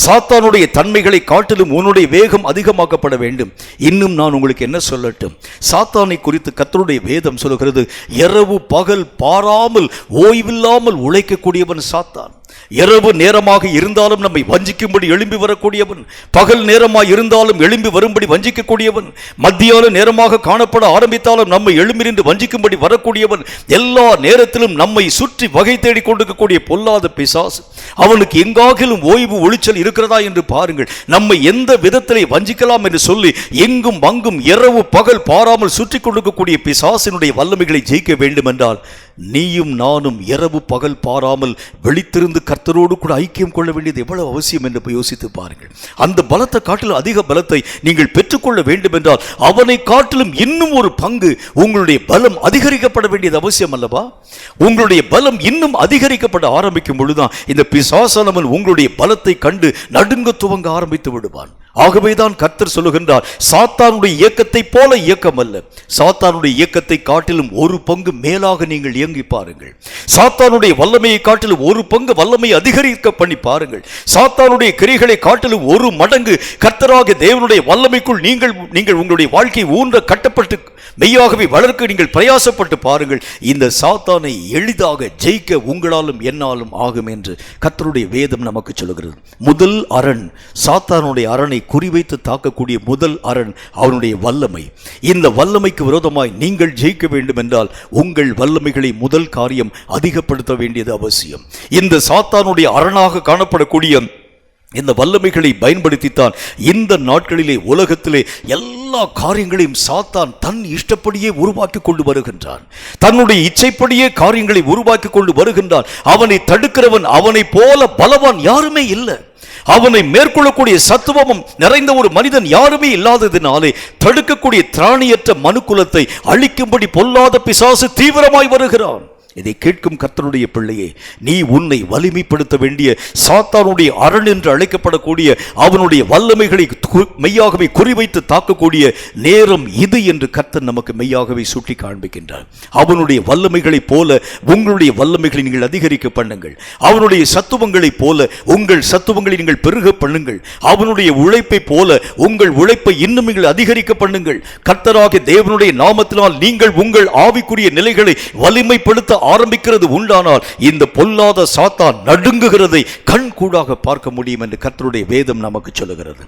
S2: சாத்தானுடைய தன்மைகளை காட்டிலும் உன்னுடைய வேகம் அதிகமாக்கப்பட வேண்டும். இன்னும் நான் உங்களுக்கு என்ன சொல்லட்டும், சாத்தானை குறித்து கர்த்தருடைய வேதம் சொல்கிறது, இரவு பகல் பாராமல் ஓய்வில்லாமல் உழைக்கக்கூடியவன் சாத்தான். இரவு நேரமாக இருந்தாலும் நம்மை வஞ்சிக்கும்படி எழும்பி வரக்கூடியவன், பகல் நேரமாக இருந்தாலும் எழும்பி வரும்படி வஞ்சிக்கக்கூடியவன், மத்தியான நேரமாக காணப்பட ஆரம்பித்தாலும் நம்மை எழும்பி நின்று வஞ்சிக்கும்படி வரக்கூடியவன், எல்லா நேரத்திலும் நம்மை சுற்றி வகை தேடி கொண்டிருக்கக்கூடிய பொல்லாத பிசாசு. அவனுக்கு எங்காகிலும் ஓய்வு ஒளிச்சல் இருக்கிறதா என்று பாருங்கள். நம்மை எந்த விதத்திலே வஞ்சிக்கலாம் என்று சொல்லி எங்கும் அங்கும் இரவு பகல் பாராமல் சுற்றி கொண்டிருக்கக்கூடிய பிசாசினுடைய வல்லமைகளை ஜெயிக்க வேண்டும் என்றால் நீயும் நானும் இரவு பகல் பாராமல் விழித்திருந்து கர்த்தரோடு கூட ஐக்கியம் கொள்ள வேண்டியது எவ்வளவு அவசியம் என்று யோசித்து பாருங்கள். அந்த பலத்தை காட்டிலும் அதிக பலத்தை நீங்கள் பெற்றுக்கொள்ள வேண்டும் என்றால் அவனை காட்டிலும் இன்னும் ஒரு பங்கு உங்களுடைய பலம் அதிகரிக்கப்பட வேண்டியது அவசியம் அல்லவா? உங்களுடைய பலம் இன்னும் அதிகரிக்கப்பட ஆரம்பிக்கும் பொழுதுதான் இந்த பிசாசானவன் உங்களுடைய பலத்தை கண்டு நடுங்க துவங்க ஆரம்பித்து விடுவான். ஆகவேதான் கர்த்தர் சொல்லுகின்றார், சாத்தானுடைய இயக்கத்தை போல இயக்கம் அல்ல, சாத்தானுடைய இயக்கத்தை காட்டிலும் ஒரு பங்கு மேலாக நீங்கள் இயங்கி பாருங்கள். சாத்தானுடைய வல்லமையை காட்டிலும் ஒரு பங்கு வல்லமையை அதிகரிக்க பண்ணி பாருங்கள். சாத்தானுடைய கிரியைகளை காட்டிலும் ஒரு மடங்கு கர்த்தராகிய தேவனுடைய வல்லமைக்குள் நீங்கள் உங்களுடைய வாழ்க்கை ஊன்ற கட்டப்பட்டு மெய்யாகவே வளர்க்க நீங்கள் பிரயாசப்பட்டு பாருங்கள். இந்த சாத்தானை எளிதாக ஜெயிக்க உங்களாலும் என்னாலும் ஆகும் என்று கர்த்தருடைய வேதம் நமக்கு சொல்கிறது. முதல் அரண், சாத்தானுடைய அரணை குறிவைத்து தாக்கக்கூடிய முதல் அரண் அவனுடைய வல்லமை. இந்த வல்லமைக்கு விரோதமாய் நீங்கள் ஜெயிக்க வேண்டும் என்றால் உங்கள் வல்லமைகளை முதல் காரியம் அதிகப்படுத்த வேண்டியது அவசியம். இந்த சாத்தானுடைய அரணாக காணப்படக்கூடிய இந்த வல்லமைகளை பயன்படுத்தித்தான் இந்த நாட்களிலே உலகத்திலே எல்லா காரியங்களையும் சாத்தான் தன் இஷ்டப்படியே உருவாக்கி கொண்டு வருகின்றான். தன்னுடைய இச்சைப்படியே காரியங்களை உருவாக்கி கொண்டு வருகின்றான். அவனை தடுக்கிறவன் அவனை போல பலவான் யாருமே இல்லை. அவனை மேற்கொள்ளக்கூடிய சத்துவமும் நிறைந்த ஒரு மனிதன் யாருமே இல்லாததினாலே தடுக்கக்கூடிய திராணியற்ற மனுக்குலத்தை அழிக்கும்படி பொல்லாத பிசாசு தீவிரமாய் வருகிறான். இதை கேட்கும் கர்த்தருடைய பிள்ளையே, நீ உன்னை வலிமைப்படுத்த வேண்டிய சாத்தானுடைய அரண் என்று அழைக்கப்படக்கூடிய அவனுடைய வல்லமைகளை மெய்யாகவே குறிவைத்து தாக்கக்கூடிய நேரம் இது என்று கர்த்தர் நமக்கு மெய்யாகவே சுட்டி காண்பிக்கின்றார். அவனுடைய வல்லமைகளைப் போல உங்களுடைய வல்லமைகளை நீங்கள் அதிகரிக்க பண்ணுங்கள். அவனுடைய சத்துவங்களைப் போல உங்கள் சத்துவங்களை நீங்கள் பெருக பண்ணுங்கள். அவனுடைய உழைப்பை போல உங்கள் உழைப்பை இன்னும் நீங்கள் அதிகரிக்க பண்ணுங்கள். கர்த்தராகிய தேவனுடைய நாமத்தினால் நீங்கள் உங்கள் ஆவிக்குரிய நிலைகளை வலிமைப்படுத்த ஆரம்பிக்கிறது உண்டானால் இந்த பொல்லாத சாத்தான் நடுங்குகிறதை கண் கூடாக பார்க்க முடியும் என்று கர்த்தருடைய வேதம் நமக்கு சொல்லுகிறது.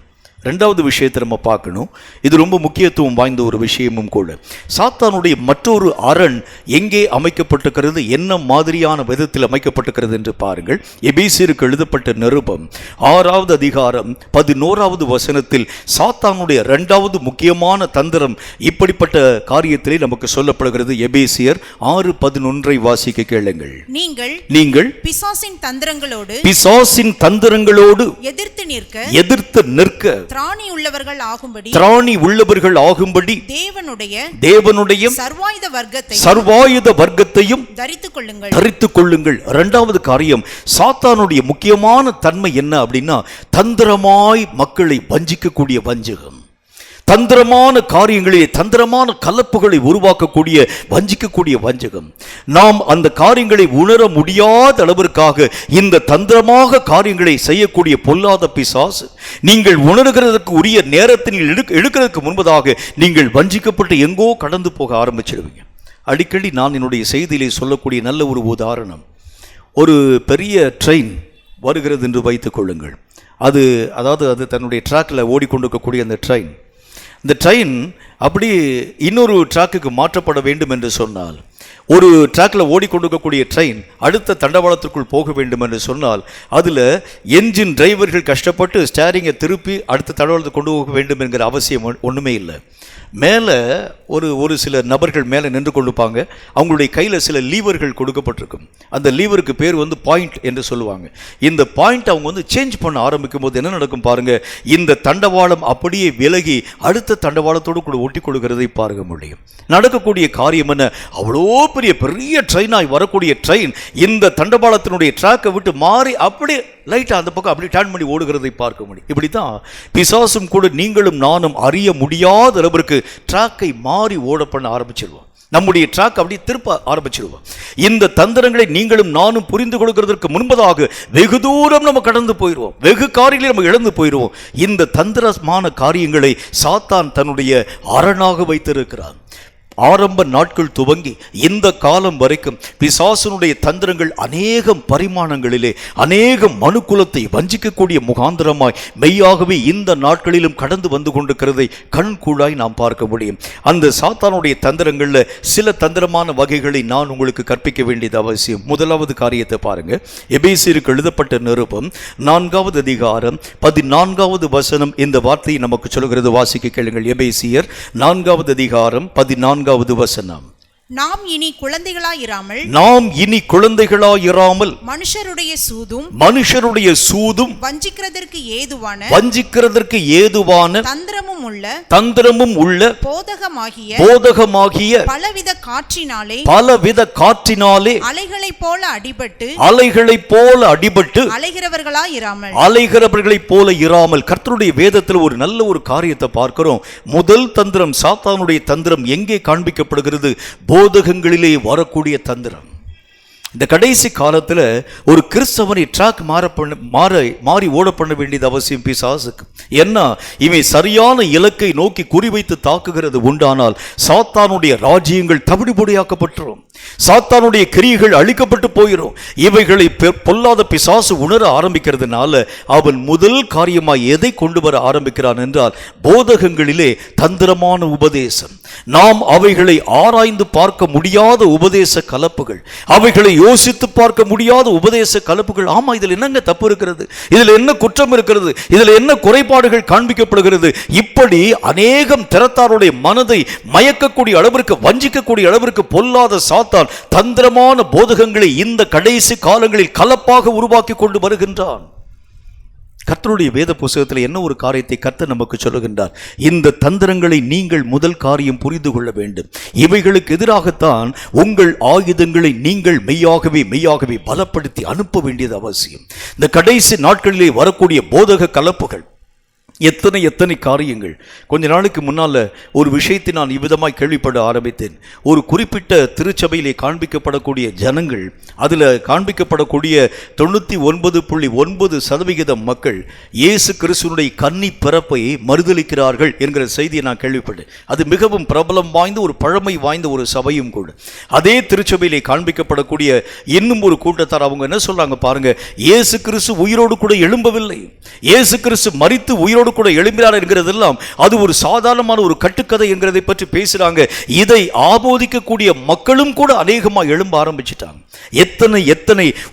S2: ரெண்டாவது விஷயத்தை நம்ம பார்க்கணும். இது ரொம்ப முக்கியத்துவம் வாய்ந்த ஒரு விஷயமும் கூட. சாத்தானுடைய மற்றொரு அரண் எங்கே அமைக்கப்பட்டிருக்கிறது, என்ன மாதிரியான விதத்தில் அமைக்கப்பட்டிருக்கிறது என்று பாருங்கள். எபேசியருக்கு எழுதப்பட்ட நிருபம் 6வது அதிகாரம் 11வது வசனத்தில் சாத்தானுடைய இரண்டாவது முக்கியமான தந்திரம் இப்படிப்பட்ட காரியத்திலே நமக்கு சொல்லப்படுகிறது. எபேசியர் 6:11 வாசிக்க கேளுங்கள். நீங்கள்
S3: பிசாசின்
S2: தந்திரங்களோடு எதிர்த்து நிற்க
S3: திராணி உள்ளவர்கள் ஆகும்படி
S2: தேவனுடைய சர்வாயுத வர்க்கத்தையும் தரித்துக் கொள்ளுங்கள். இரண்டாவது காரியம், சாத்தானுடைய முக்கியமான தன்மை என்ன அப்படின்னா, தந்திரமாய் மக்களை வஞ்சிக்கக்கூடிய வஞ்சகம். தந்திரமான காரியங்களிலே தந்திரமான கலப்புகளை உருவாக்கக்கூடிய வஞ்சிக்கக்கூடிய வஞ்சகம். நாம் அந்த காரியங்களை உணர முடியாத அளவிற்காக இந்த தந்திரமாக காரியங்களை செய்யக்கூடிய பொல்லாத பிசாசு நீங்கள் உணர்கிறதுக்கு உரிய நேரத்தில் எடுக்கிறதுக்கு முன்பதாக நீங்கள் வஞ்சிக்கப்பட்டு எங்கோ கடந்து போக ஆரம்பிச்சிடுவீங்க. அடிக்கடி நான் என்னுடைய செய்தியிலே சொல்லக்கூடிய நல்ல ஒரு உதாரணம், ஒரு பெரிய ட்ரெயின் வருகிறது என்று வைத்துக் கொள்ளுங்கள். அது தன்னுடைய ட்ராக்கில் ஓடிக்கொண்டிருக்கக்கூடிய அந்த ட்ரெயின், இந்த ட்ரெயின் அப்படி இன்னொரு ட்ராக்குக்கு மாற்றப்பட வேண்டும் என்று சொன்னால், ஒரு ட்ராக்கில் ஓடிக்கொண்டிருக்கக்கூடிய ட்ரெயின் அடுத்த தண்டவாளத்திற்குள் போக வேண்டும் என்று சொன்னால் அதில் என்ஜின் டிரைவர்கள் கஷ்டப்பட்டு ஸ்டேரிங்கை திருப்பி அடுத்த தண்டவாளத்துக்கு கொண்டு போக வேண்டும் என்கிற அவசியம் ஒன்றுமே இல்லை. மேலே ஒரு சில நபர்கள் மேலே நின்று கொண்டிருப்பாங்க. அவங்களுடைய கையில் சில லீவர்கள் கொடுக்கப்பட்டிருக்கும். அந்த லீவருக்கு பேர் பாயிண்ட் என்று சொல்லுவாங்க. இந்த பாயிண்ட் அவங்க சேஞ்ச் பண்ண ஆரம்பிக்கும் போது என்ன நடக்கும் பாருங்க, இந்த தண்டவாளம் அப்படியே விலகி அடுத்த தண்டவாளத்தோடு கூட ஒட்டி கொடுக்கிறதை பார்க்க முடியும். நடக்கக்கூடிய காரியம் என்ன, அவ்வளோ பெரிய ட்ரெயினாய் வரக்கூடிய ட்ரெயின் இந்த தண்டவாளத்தினுடைய ட்ராக்கை விட்டு மாறி அப்படியே லைட்டாக அந்த பக்கம் அப்படி டர்ன் பண்ணி ஓடுகிறதை பார்க்க முடியும். இப்படி தான் பிசாசும் கூட நீங்களும் நானும் அறிய முடியாத அளவிற்கு ட்ராக்கை மாறி ஓட பண்ண ஆரம்பிச்சிருவோம். நம்முடைய ட்ராக் அப்படி திருப்ப ஆரம்பிச்சிருவோம். இந்த தந்திரங்களை நீங்களும் நானும் புரிந்து கொள்கிறதற்கு முன்பதாக வெகு தூரம் நம்ம கடந்து போயிடுவோம், வெகு காரியங்களை நம்ம இழந்து போயிடுவோம். இந்த தந்திரமான காரியங்களை சாத்தான் தன்னுடைய அரணாக வைத்திருக்கிறான். ஆரம்ப நாட்கள் துவங்கி இந்த காலம் வரைக்கும் பிசாசனுடைய தந்திரங்கள் அநேகம் பரிமாணங்களிலே அநேக மனுக்குலத்தை வஞ்சிக்கக்கூடிய முகாந்திரமாய் மெய்யாகவே இந்த நாட்களிலும் கடந்து வந்து கொண்டிருக்கிறதை கண்கூடாய் நாம் பார்க்க முடியும். அந்த சாத்தானுடைய தந்திரங்களில் சில தந்திரமான வகைகளை நான் உங்களுக்கு கற்பிக்க வேண்டியது அவசியம். முதலாவது காரியத்தை பாருங்க. எபேசியருக்கு எழுதப்பட்ட நிருபம் 4வது அதிகாரம் 14வது வசனம் இந்த வார்த்தையை நமக்கு சொல்கிறது. வாசிக்க கேளுங்கள். எபேசியர் 4வது அதிகாரம் 14வது வசனம்.
S3: நாம் இனி குழந்தைகளாயிராமல்
S2: மனுஷருடைய சூதும் வஞ்சிக்கிறதற்கு ஏதுவான தந்திரமும் உள்ள போதகமாகிய பலவித காற்றினாலே அலைகளைப் போல அடிபட்டு அலைகிறவர்களைப் போல இராமல். கர்த்தருடைய வேதத்தில் ஒரு நல்ல ஒரு காரியத்தை பார்க்கிறோம். முதல் தந்திரம், சாத்தானுடைய தந்திரம் எங்கே காண்பிக்கப்படுகிறது? போதகங்களிலே வரக்கூடிய தந்திரம். இந்த கடைசி காலத்தில் ஒரு கிறிஸ்தவனை ட்ராக் மாறி ஓட பண்ண வேண்டியது அவசியம் பிசாசுக்கு. ஏன்னா இவன் சரியான இலக்கை நோக்கி குறிவைத்து தாக்குகிறது உண்டானால் சாத்தானுடைய ராஜ்யங்கள் தவிடுபொடியாக்கப்பட்டுரும், சாத்தானுடைய கிரியைகள் அழிக்கப்பட்டு போயிடும். இவைகளை பொல்லாத பிசாசு உணர ஆரம்பிக்கிறதுனால அவன் முதல் காரியமாய் எதை கொண்டு வர ஆரம்பிக்கிறான் என்றால் போதகங்களிலே தந்திரமான உபதேசம். நாம் அவைகளை ஆராய்ந்து பார்க்க முடியாத உபதேச கலப்புகள், அவைகளை யோசித்து பார்க்க முடியாத உபதேச கலப்புகள். ஆமா, இதில் என்னங்க தப்பு இருக்கிறது, இதில் என்ன குற்றம் இருக்கிறது, இதில் என்ன குறைபாடுகள் காண்பிக்கப்படுகிறது? இப்படி அநேகம் திறத்தாருடைய மனதை மயக்கக்கூடிய அளவிற்கு, வஞ்சிக்கக்கூடிய அளவிற்கு பொல்லாத சாத்தான் தந்திரமான போதகங்களை இந்த கடைசி காலங்களில் கலப்பாக உருவாக்கி கொண்டு வருகின்றான். கர்த்தருடைய வேத புத்தகத்தில் என்ன ஒரு காரியத்தை கர்த்தர் நமக்கு சொல்லுகின்றார்? இந்த தந்திரங்களை நீங்கள் முதல் காரியம் புரிந்து கொள்ள வேண்டும். இவைகளுக்கு எதிராகத்தான் உங்கள் ஆயுதங்களை நீங்கள் மெய்யாகவே பலப்படுத்தி அனுப்ப வேண்டியது அவசியம். இந்த கடைசி நாட்களிலே வரக்கூடிய போதக கலப்புகள் எத்தனை காரியங்கள். கொஞ்ச நாளுக்கு முன்னால் ஒரு விஷயத்தை நான் இவ்விதமாய் கேள்விப்பட ஆரம்பித்தேன். ஒரு குறிப்பிட்ட திருச்சபையிலே காண்பிக்கப்படக்கூடிய ஜனங்கள், அதில் காண்பிக்கப்படக்கூடிய 99.9% மக்கள் இயேசு கிறிஸ்துவினுடைய கன்னி பிறப்பை மறுதலிக்கிறார்கள் என்கிற செய்தியை நான் கேள்விப்பட்டேன். அது மிகவும் பிரபலம் வாய்ந்த ஒரு பழமை வாய்ந்த ஒரு சபையும் கூட. அதே திருச்சபையிலே காண்பிக்கப்படக்கூடிய இன்னும் ஒரு கூட்டத்தார் அவங்க என்ன சொல்றாங்க பாருங்க, இயேசு கிறிஸ்து உயிரோடு கூட எழும்பவில்லை, இயேசு கிறிஸ்து மரித்து உயிரோடு கூட எழும்பினார் என்கிறதெல்லாம் அது ஒரு சாதாரணமான ஒரு கட்டுக்கதை என்கிறதை பற்றி பேசுறாங்க. இதை ஆபோதிக்கக்கூடிய மக்களும் கூட அநேகமாக எழும்ப ஆரம்பிச்சிட்டாங்க. எத்தனை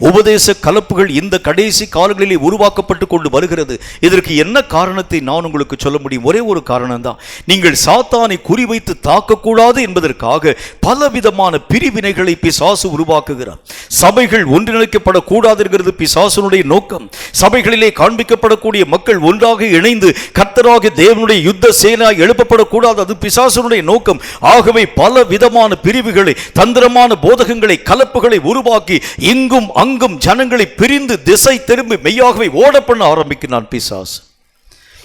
S2: உபதேச கலப்புகள் இந்த கடைசி காலங்களிலே உருவாக்கப்பட்டு கொண்டு வருகிறது. இதற்கு என்ன காரணத்தை நான் உங்களுக்கு சொல்ல முடியும்? ஒரே ஒரு காரணம் தான். நீங்கள் சாத்தானை குறிவைத்து தாக்கக்கூடாது என்பதற்காக பலவிதமான பிரிவினைகளை பிசாசு உருவாக்குகிறார். சபைகள் ஒன்றிணைக்கப்படக்கூடாது என்கிறது பிசாசுனுடைய நோக்கம். சபைகளிலே காண்பிக்கப்படக்கூடிய மக்கள் ஒன்றாக இணைந்து கர்த்தராகிய தேவனுடைய யுத்த சேனாய் எழுப்பப்படக்கூடாது, அது பிசாசுனுடைய நோக்கம். ஆகவே பல விதமான பிரிவுகளை, தந்திரமான போதகங்களை, கலப்புகளை உருவாக்கி இங்கும் அங்கும் ஜனங்களை பிரிந்து திசை திரும்பி மெய்யாகவே ஓட பண்ண ஆரம்பிக்கிறான் பிசாசு.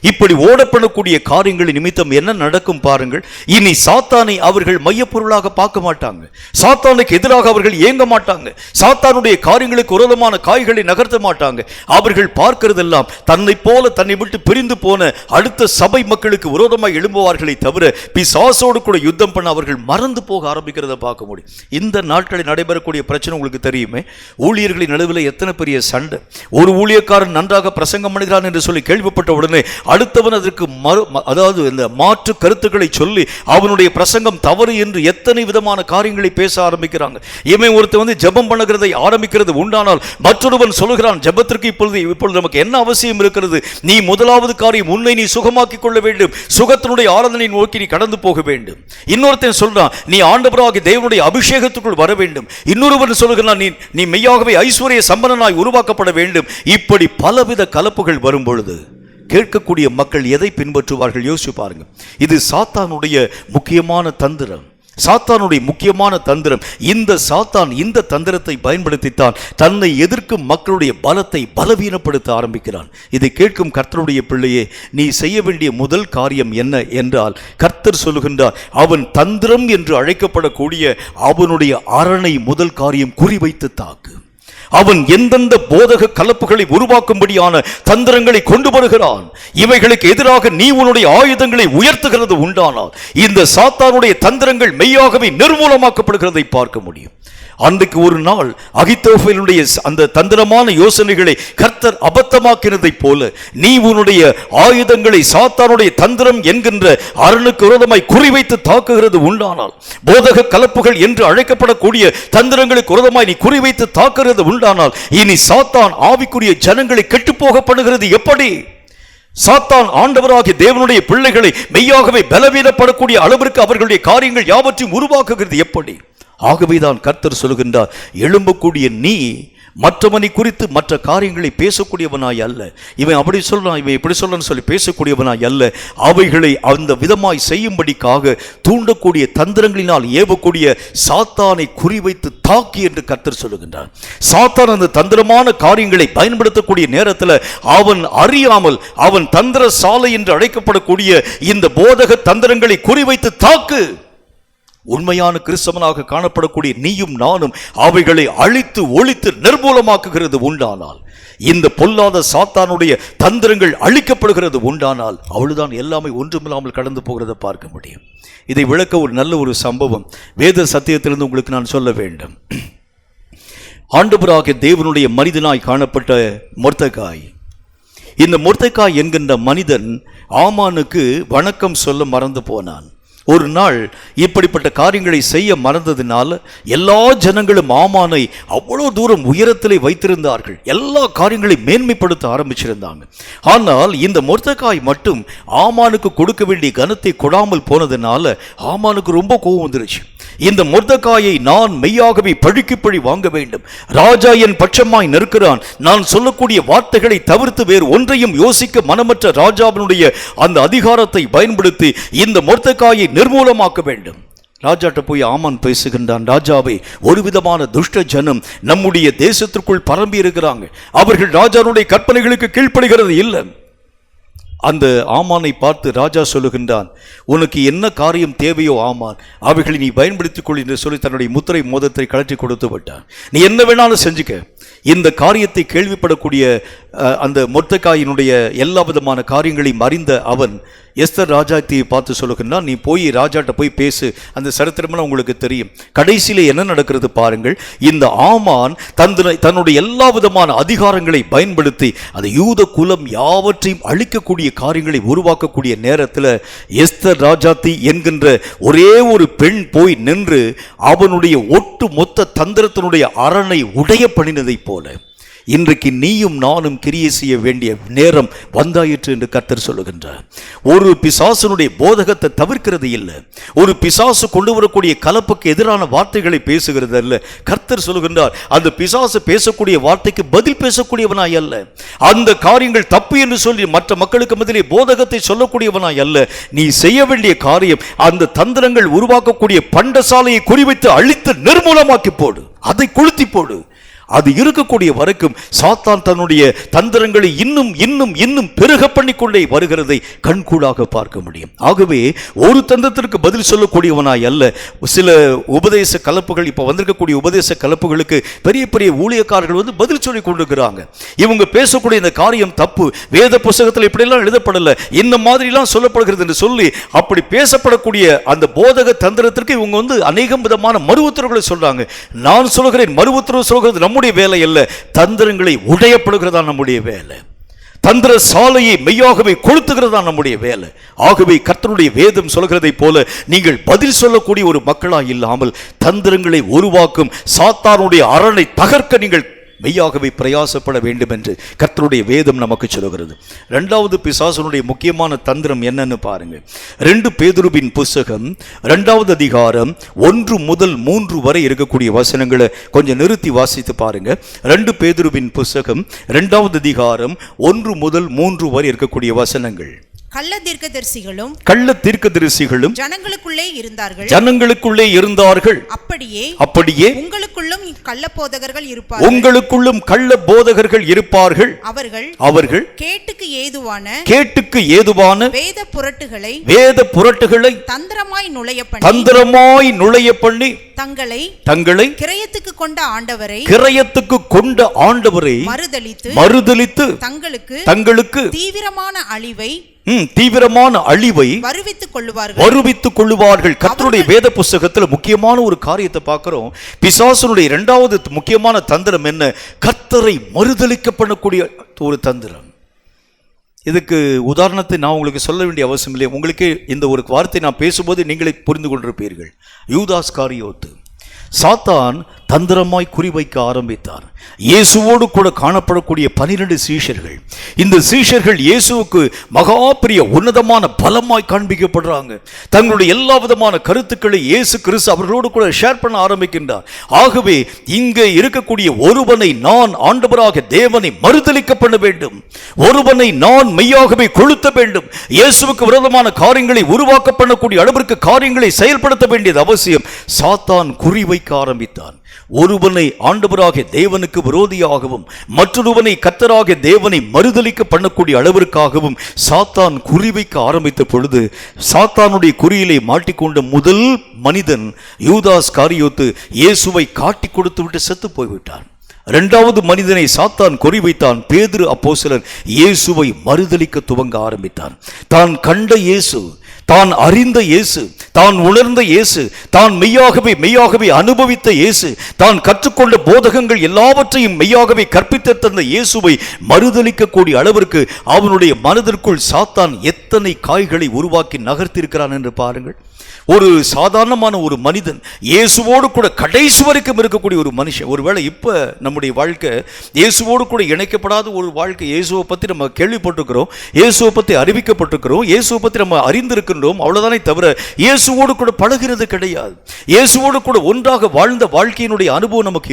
S2: இப்படி ஓடப்படக்கூடிய காரியங்கள் நிமித்தம் என்ன நடக்கும் பாருங்கள். இனி சாத்தானை அவர்கள் மையப்பொருளாக பார்க்க மாட்டாங்க, சாத்தானுக்கு எதிராக அவர்கள் ஏங்க மாட்டாங்க, சாத்தானுடைய காரியங்களுக்கு விரோதமான காய்களை நகர்த்த மாட்டாங்க. அவர்கள் பார்க்கிறதெல்லாம் தன்னை போல தன்னை விட்டு பிரிந்து போன அடுத்த சபை மக்களுக்கு விரோதமாக எழும்புவார்களை தவிர பிசாசோடு கூட யுத்தம் பண்ண அவர்கள் மறந்து போக ஆரம்பிக்கிறத பார்க்க முடியும். இந்த நாட்களில் நடைபெறக்கூடிய பிரச்சனை உங்களுக்கு தெரியுமே. ஊழியர்களின் நடுவில் எத்தனை பெரிய சண்டை. ஒரு ஊழியக்காரன் நன்றாக பிரசங்கம் பண்ணுகிறான் என்று சொல்லி கேள்விப்பட்ட உடனே அடுத்தவன் அதற்கு அதாவது இந்த மாற்று கருத்துக்களை சொல்லி அவனுடைய பிரசங்கம் தவறு என்று எத்தனை விதமான காரியங்களை பேச ஆரம்பிக்கிறாங்க. இவன் ஒருத்தன் ஜெபம் பண்ணுகிறதை ஆரம்பிக்கிறது உண்டானால் மற்றொருவன் சொல்லுகிறான், ஜெபத்திற்கு இப்பொழுது நமக்கு என்ன அவசியம் இருக்கிறது? நீ முதலாவது காரியம் உன்னை நீ சுகமாக்கிக் கொள்ள வேண்டும், சுகத்தினுடைய ஆராதனை நோக்கி நீ கடந்து போக வேண்டும். இன்னொருத்தன் சொல்றான், நீ ஆண்டவராகிய தேவனுடைய அபிஷேகத்துக்குள் வர வேண்டும். இன்னொருவன் சொல்லுகிறான், நீ மெய்யாகவே ஐஸ்வர்ய சம்பன்னனாய் உருவாக்கப்பட வேண்டும். இப்படி பலவித கலப்புகள் வரும் பொழுது கேட்கக்கூடிய மக்கள் எதை பின்பற்றுவார்கள்? யோசிச்சு பாருங்க. இது சாத்தானுடைய முக்கியமான தந்திரம். சாத்தானுடைய முக்கியமான தந்திரம். இந்த சாத்தான் இந்த தந்திரத்தை பயன்படுத்தித்தான் தன்னை எதிர்க்கும் மக்களுடைய பலத்தை பலவீனப்படுத்த ஆரம்பிக்கிறான். இதை கேட்கும் கர்த்தருடைய பிள்ளையே, நீ செய்ய வேண்டிய முதல் காரியம் என்ன என்றால், கர்த்தர் சொல்லுகின்றார், அவன் தந்திரம் என்று அழைக்கப்படக்கூடிய அவனுடைய அரணை முதல் காரியம் குறிவைத்து தாக்கு. அவன் எந்தெந்த போதக கலப்புகளை உருவாக்கும்படியான தந்திரங்களை கொண்டு வருகிறான், இவைகளுக்கு எதிராக நீ உன்னுடைய ஆயுதங்களை உயர்த்துகிறது உண்டானால் இந்த சாத்தானுடைய தந்திரங்கள் மெய்யாகவே நிர்மூலமாக்கப்படுகிறதை பார்க்க முடியும். அன்றைக்கு ஒரு நாள் அகித்தோப்பேலுடைய அந்த தந்திரமான யோசனைகளை கர்த்தர் அபத்தமாக்கினதைப் போல நீ உன்னுடைய ஆயுதங்களை சாத்தானுடைய தந்திரம் என்கின்ற அரணுக்கு விரோதமாய் குறிவைத்து தாக்குகிறது உண்டானால், போதக கலப்புகள் என்று அழைக்கப்படக்கூடிய தந்திரங்களுக்கு விரோதமாய் நீ குறிவைத்து தாக்குகிறது உண்டானால், இனி சாத்தான் ஆவிக்குரிய ஜனங்களை கெட்டுப்போக பண்ணுகிறது எப்படி? சாத்தான் ஆண்டவராகிய தேவனுடைய பிள்ளைகளை மெய்யாகவே பலவீனப்படக்கூடிய அளவிற்கு அவர்களுடைய காரியங்கள் யாவற்றையும் உருவாக்குகிறது எப்படி? ஆகவேதான் கர்த்தர் சொல்கின்றார், எழும்பக்கூடிய நீ மற்றவனை குறித்து மற்ற காரியங்களை பேசக்கூடியவனாய் அல்ல, இவன் அப்படி சொல்றான் இவன் இப்படி சொல்றான்னு சொல்லி பேசக்கூடியவனாய் அல்ல, அவைகளை அந்த விதமாய் செய்யும்படிக்காக தூண்டக்கூடிய தந்திரங்களினால் ஏவக்கூடிய சாத்தானை குறிவைத்து தாக்கி என்று கர்த்தர் சொல்லுகின்றார். சாத்தான் அந்த தந்திரமான காரியங்களை பயன்படுத்தக்கூடிய நேரத்தில் அவன் அறியாமல் அவன் தந்திர சாலை என்று அழைக்கப்படக்கூடிய இந்த போதக தந்திரங்களை குறிவைத்து தாக்கு. உண்மையான கிறிஸ்தவனாக காணப்படக்கூடிய நீயும் நானும் அவைகளை அழித்து ஒழித்து நிர்மூலமாக்குகிறது உண்டானால், இந்த பொல்லாத சாத்தானுடைய தந்திரங்கள் அழிக்கப்படுகிறது உண்டானால், அவ்வளவுதான், எல்லாமே ஒன்றுமில்லாமல் கடந்து போகிறத பார்க்க முடியும். இதை விளக்க ஒரு நல்ல ஒரு சம்பவம் வேத சத்தியத்திலிருந்து உங்களுக்கு நான் சொல்ல வேண்டும். ஆண்டவராகிய தேவனுடைய மனிதனாய் காணப்பட்ட மொர்தெகாய், இந்த மொர்தெகாய் என்கின்ற மனிதன் ஆமானுக்கு வணக்கம் சொல்ல மறந்து போனான். ஒரு நாள் இப்படிப்பட்ட காரியங்களை செய்ய மறந்ததினால எல்லா ஜனங்களும் ஆமானை அவ்வளோ தூரம் உயரத்திலே வைத்திருந்தார்கள், எல்லா காரியங்களையும் மேன்மைப்படுத்த ஆரம்பிச்சிருந்தாங்க. ஆனால் இந்த மொர்தெகாய் மட்டும் ஆமானுக்கு கொடுக்க வேண்டிய கனத்தை கொடாமல் போனதுனால ஆமானுக்கு ரொம்ப கோபம் வந்துருச்சு. இந்த மொர்தெகாயை நான் மெய்யாகவே பழிக்கு பழி வாங்க வேண்டும், ராஜா என் பட்சமாய் நிற்கிறான், நான் சொல்லக்கூடிய வார்த்தைகளை தவிர்த்து வேறு ஒன்றையும் யோசிக்க மனமற்ற ராஜாவினுடைய அந்த அதிகாரத்தை பயன்படுத்தி இந்த மொர்தெகாயை நிர்மூலமாக்க வேண்டும். ராஜாட்ட போய் ஆமான் பேசுகின்றான், ராஜாவே, ஒரு விதமான துஷ்ட ஜனம் நம்முடைய தேசத்திற்குள் பரம்பி இருக்கிறாங்க, அவர்கள் ராஜாவுடைய கற்பனைகளுக்கு கீழ்ப்படுகிறது இல்லை. அந்த ஆமானை பார்த்து ராஜா சொல்லுகின்றான், உனக்கு என்ன காரியம் தேவையோ ஆமான், அவைகளை நீ பயன்படுத்திக் கொள் என்று சொல்லி தன்னுடைய முத்திரை மோதத்தை கழற்றி கொடுத்து விட்டான். நீ என்ன வேணாலும் செஞ்சுக்க. இந்த காரியத்தை கேள்விப்படக்கூடிய அந்த மொர்தெகாயினுடைய எல்லா விதமான காரியங்களையும் அறிந்த அவன் எஸ்தர் ராஜாத்தியை பார்த்து சொல்லுகின்றான், நீ போய் ராஜாட்ட போய் பேசு. அந்த சரித்திரமெல்லாம் உங்களுக்கு தெரியும். கடைசியிலே என்ன நடக்கிறது பாருங்கள். இந்த ஆமான் தன்னுடைய எல்லா விதமான அதிகாரங்களை பயன்படுத்தி அந்த யூத குலம் யாவற்றையும் அழிக்கக்கூடிய காரியங்களை உருவாக்கக்கூடிய நேரத்தில் எஸ்தர் ராஜாத்தி என்கின்ற ஒரே ஒரு பெண் போய் நின்று அவனுடைய ஒட்டு மொத்த தந்திரத்தினுடைய அரணை உடைய பண்ணினதை போல இன்றைக்கு நீயும் நானும் கிரியை செய்ய வேண்டிய நேரம் வந்தாயிற்று என்று கர்த்தர் சொல்லுகின்றார். ஒரு பிசாசனுடைய போதகத்தை தவிர்க்கிறது இல்லை, ஒரு பிசாசு கொண்டு வரக்கூடிய கலப்புக்கு எதிரான வார்த்தைகளை பேசுகிறது அல்ல. கர்த்தர் சொல்லுகின்றார், அந்த பிசாசு பேசக்கூடிய வார்த்தைக்கு பதில் பேசக்கூடியவனாய் அல்ல, அந்த காரியங்கள் தப்பு என்று சொல்லி மற்ற மக்களுக்கு மத்தியிலே போதகத்தை சொல்லக்கூடியவனாய் அல்ல. நீ செய்ய வேண்டிய காரியம் அந்த தந்திரங்கள் உருவாக்கக்கூடிய பண்டசாலையை குறிவைத்து அழித்து நிர்மூலமாக்கி போடு, அதை கொளுத்தி போடு. அது இருக்கக்கூடிய வரைக்கும் சாத்தான் தன்னுடைய தந்திரங்களை இன்னும் இன்னும் இன்னும் பெருக பண்ணிக்கொண்டே வருகிறதை கண்கூடாக பார்க்க முடியும். ஆகவே ஒரு தந்திரத்திற்கு பதில் சொல்லக்கூடியவனாய் அல்ல. சில உபதேச கலப்புகள், இப்போ வந்திருக்கக்கூடிய உபதேச கலப்புகளுக்கு பெரிய பெரிய ஊழியக்காரர்கள் வந்து பதில் சொல்லி கொண்டிருக்கிறாங்க. இவங்க பேசக்கூடிய இந்த காரியம் தப்பு, வேத புத்தகத்தில் இப்படியெல்லாம் எழுதப்படலை, இந்த மாதிரிலாம் சொல்லப்படுகிறது என்று சொல்லி அப்படி பேசப்படக்கூடிய அந்த போதக தந்திரத்திற்கு இவங்க வந்து அநேகம் விதமான மறு உத்தரவுகளை சொல்றாங்க. நான் சொல்கிறேன், மறு உத்தரவு சொல்கிறது நம்முடைய வேலை அல்ல, தந்திரங்களை உடையப்படுகிறதா நம்முடைய வேலை, தந்திர சாலையை மெய்யாகவே கொளுத்துகிறதா நம்முடைய வேலை. ஆகவே கர்த்தருடைய வேதம் சொல்கிறதை போல நீங்கள் பதில் சொல்லக்கூடிய ஒரு மக்களாய் இல்லாமல் தந்திரங்களை உருவாக்கும் சாத்தானுடைய அரணை தகர்க்க நீங்கள் மெய்யாகவே பிரயாசப்பட வேண்டும் என்று கர்த்தருடைய வேதம் நமக்கு சொல்கிறது. இரண்டாவது பிசாசனுடைய முக்கியமான தந்திரம் என்னன்னு பாருங்க. 2 பேதுருவின் புஸ்தகம் 2வது அதிகாரம் 1 முதல் 3 வரை இருக்கக்கூடிய வசனங்களை கொஞ்சம் நிறுத்தி வாசித்து பாருங்க. 2 பேதுருவின் புஸ்தகம் 2வது அதிகாரம் 1 முதல் 3 வரை இருக்கக்கூடிய வசனங்கள்.
S3: கள்ள தீர்க்கதரிசிகளும்
S2: கள்ள தீர்க்கதரிசிகளும்
S3: ஜனங்களுக்குள்ளே
S2: இருந்தார்கள். அப்படியே
S3: உங்களுக்குள்ளும் கள்ள போதகர்கள் இருப்பார்கள்.
S2: உங்களுக்குள்ளும் கள்ள போதகர்கள் இருப்பார்கள். அவர்கள் கேட்டுக்கு ஏதுவான வேத புரட்டுகளை தந்திரமாய் நுழைய பண்ணி தங்களை கிரயத்துக்கு கொண்ட ஆண்டவரை மறுதலித்து தங்களுக்கு தீவிரமான அழிவை வருவித்துக் கொள்ளுவார்கள். கர்த்தருடைய வேத புஸ்தகத்தில் முக்கியமான ஒரு காரியத்தை பார்க்கிறோம். பிசாசனுடைய இரண்டாவது முக்கியமான தந்திரம் என்ன? கர்த்தரை மறுதலிக்க பண்ணக்கூடிய ஒரு தந்திரம். இதுக்கு உதாரணத்தை நான் உங்களுக்கு சொல்ல வேண்டிய அவசியம் இல்லை. உங்களுக்கு இந்த ஒரு வார்த்தை நான் பேசும்போது நீங்களே புரிந்து கொண்டிருப்பீர்கள். யூதாஸ் காரியோத்து சாத்தான் தந்திரமாய் குறிவைக்க ஆரம்பித்தார். இயேசுவோடு கூட காணப்படக்கூடிய 12 சீஷர்கள், இந்த சீஷர்கள் இயேசுவுக்கு மகா பெரிய உன்னதமான பலமாய் காண்பிக்கப்படுறாங்க. தங்களுடைய எல்லா விதமான கருத்துக்களை இயேசு கிறிஸ்து அவர்களோடு கூட ஷேர் பண்ண ஆரம்பிக்கின்றார். ஆகவே இங்கே இருக்கக்கூடிய ஒருவனை நான் ஆண்டவராக தேவனை மறுதலிக்க பண்ண வேண்டும், ஒருவனை நான் மெய்யாகவே கொளுத்த வேண்டும், இயேசுவுக்கு விரோதமான காரியங்களை உருவாக்க பண்ணக்கூடிய அளவிற்கு காரியங்களை செயல்படுத்த வேண்டியது அவசியம். சாத்தான் குறிவைக்க ஆரம்பித்தான். ஒருவனை ஆண்டவராக தேவனுக்கு விரோதியாகவும் மற்றொருவனை கர்த்தராக தேவனை மறுதலிக்க பண்ணக்கூடிய அளவிற்காகவும் சாத்தான் குறிவைக்க ஆரம்பித்த பொழுது, சாத்தானுடைய குறியிலே மாட்டிக்கொண்ட முதல் மனிதன் யூதாஸ் காரியோத்து இயேசுவை காட்டி கொடுத்து விட்டு செத்து போய்விட்டான். இரண்டாவது மனிதனை சாத்தான் குறிவைத்தான். பேதுரு அப்போஸ்தலன் இயேசுவை மறுதலிக்க துவங்க ஆரம்பித்தான். தான் கண்ட இயேசு, தான் அறிந்த இயேசு, தான் உணர்ந்த இயேசு, தான் மெய்யாகவே அனுபவித்த இயேசு, தான் கற்றுக்கொண்ட போதகங்கள் எல்லாவற்றையும் மெய்யாகவே கற்பித்த தந்த இயேசுவை மறுதலிக்கக்கூடிய அளவிற்கு அவனுடைய மனதிற்குள் சாத்தான் எத்தனை காய்களை உருவாக்கி நகர்த்தியிருக்கிறான் என்று பாருங்கள். ஒரு சாதாரணமான ஒரு மனிதன் இயேசுவோடு கூட கடைசி வரைக்கும் இருக்கக்கூடிய ஒரு மனுஷன். ஒருவேளை இப்போ நம்முடைய வாழ்க்கை இயேசுவோடு கூட இணைக்கப்படாத ஒரு வாழ்க்கை. இயேசுவை பற்றி நம்ம கேள்விப்பட்டிருக்கிறோம், இயேசுவை பற்றி அறிவிக்கப்பட்டிருக்கிறோம், இயேசுவை பற்றி நம்ம அறிந்திருக்கின்றோம், அவ்வளோதானே தவிர இயேசுவோடு கூட பழகிறது கிடையாது. இயேசுவோடு கூட ஒன்றாக வாழ்ந்த வாழ்க்கையினுடைய அனுபவம் நமக்கு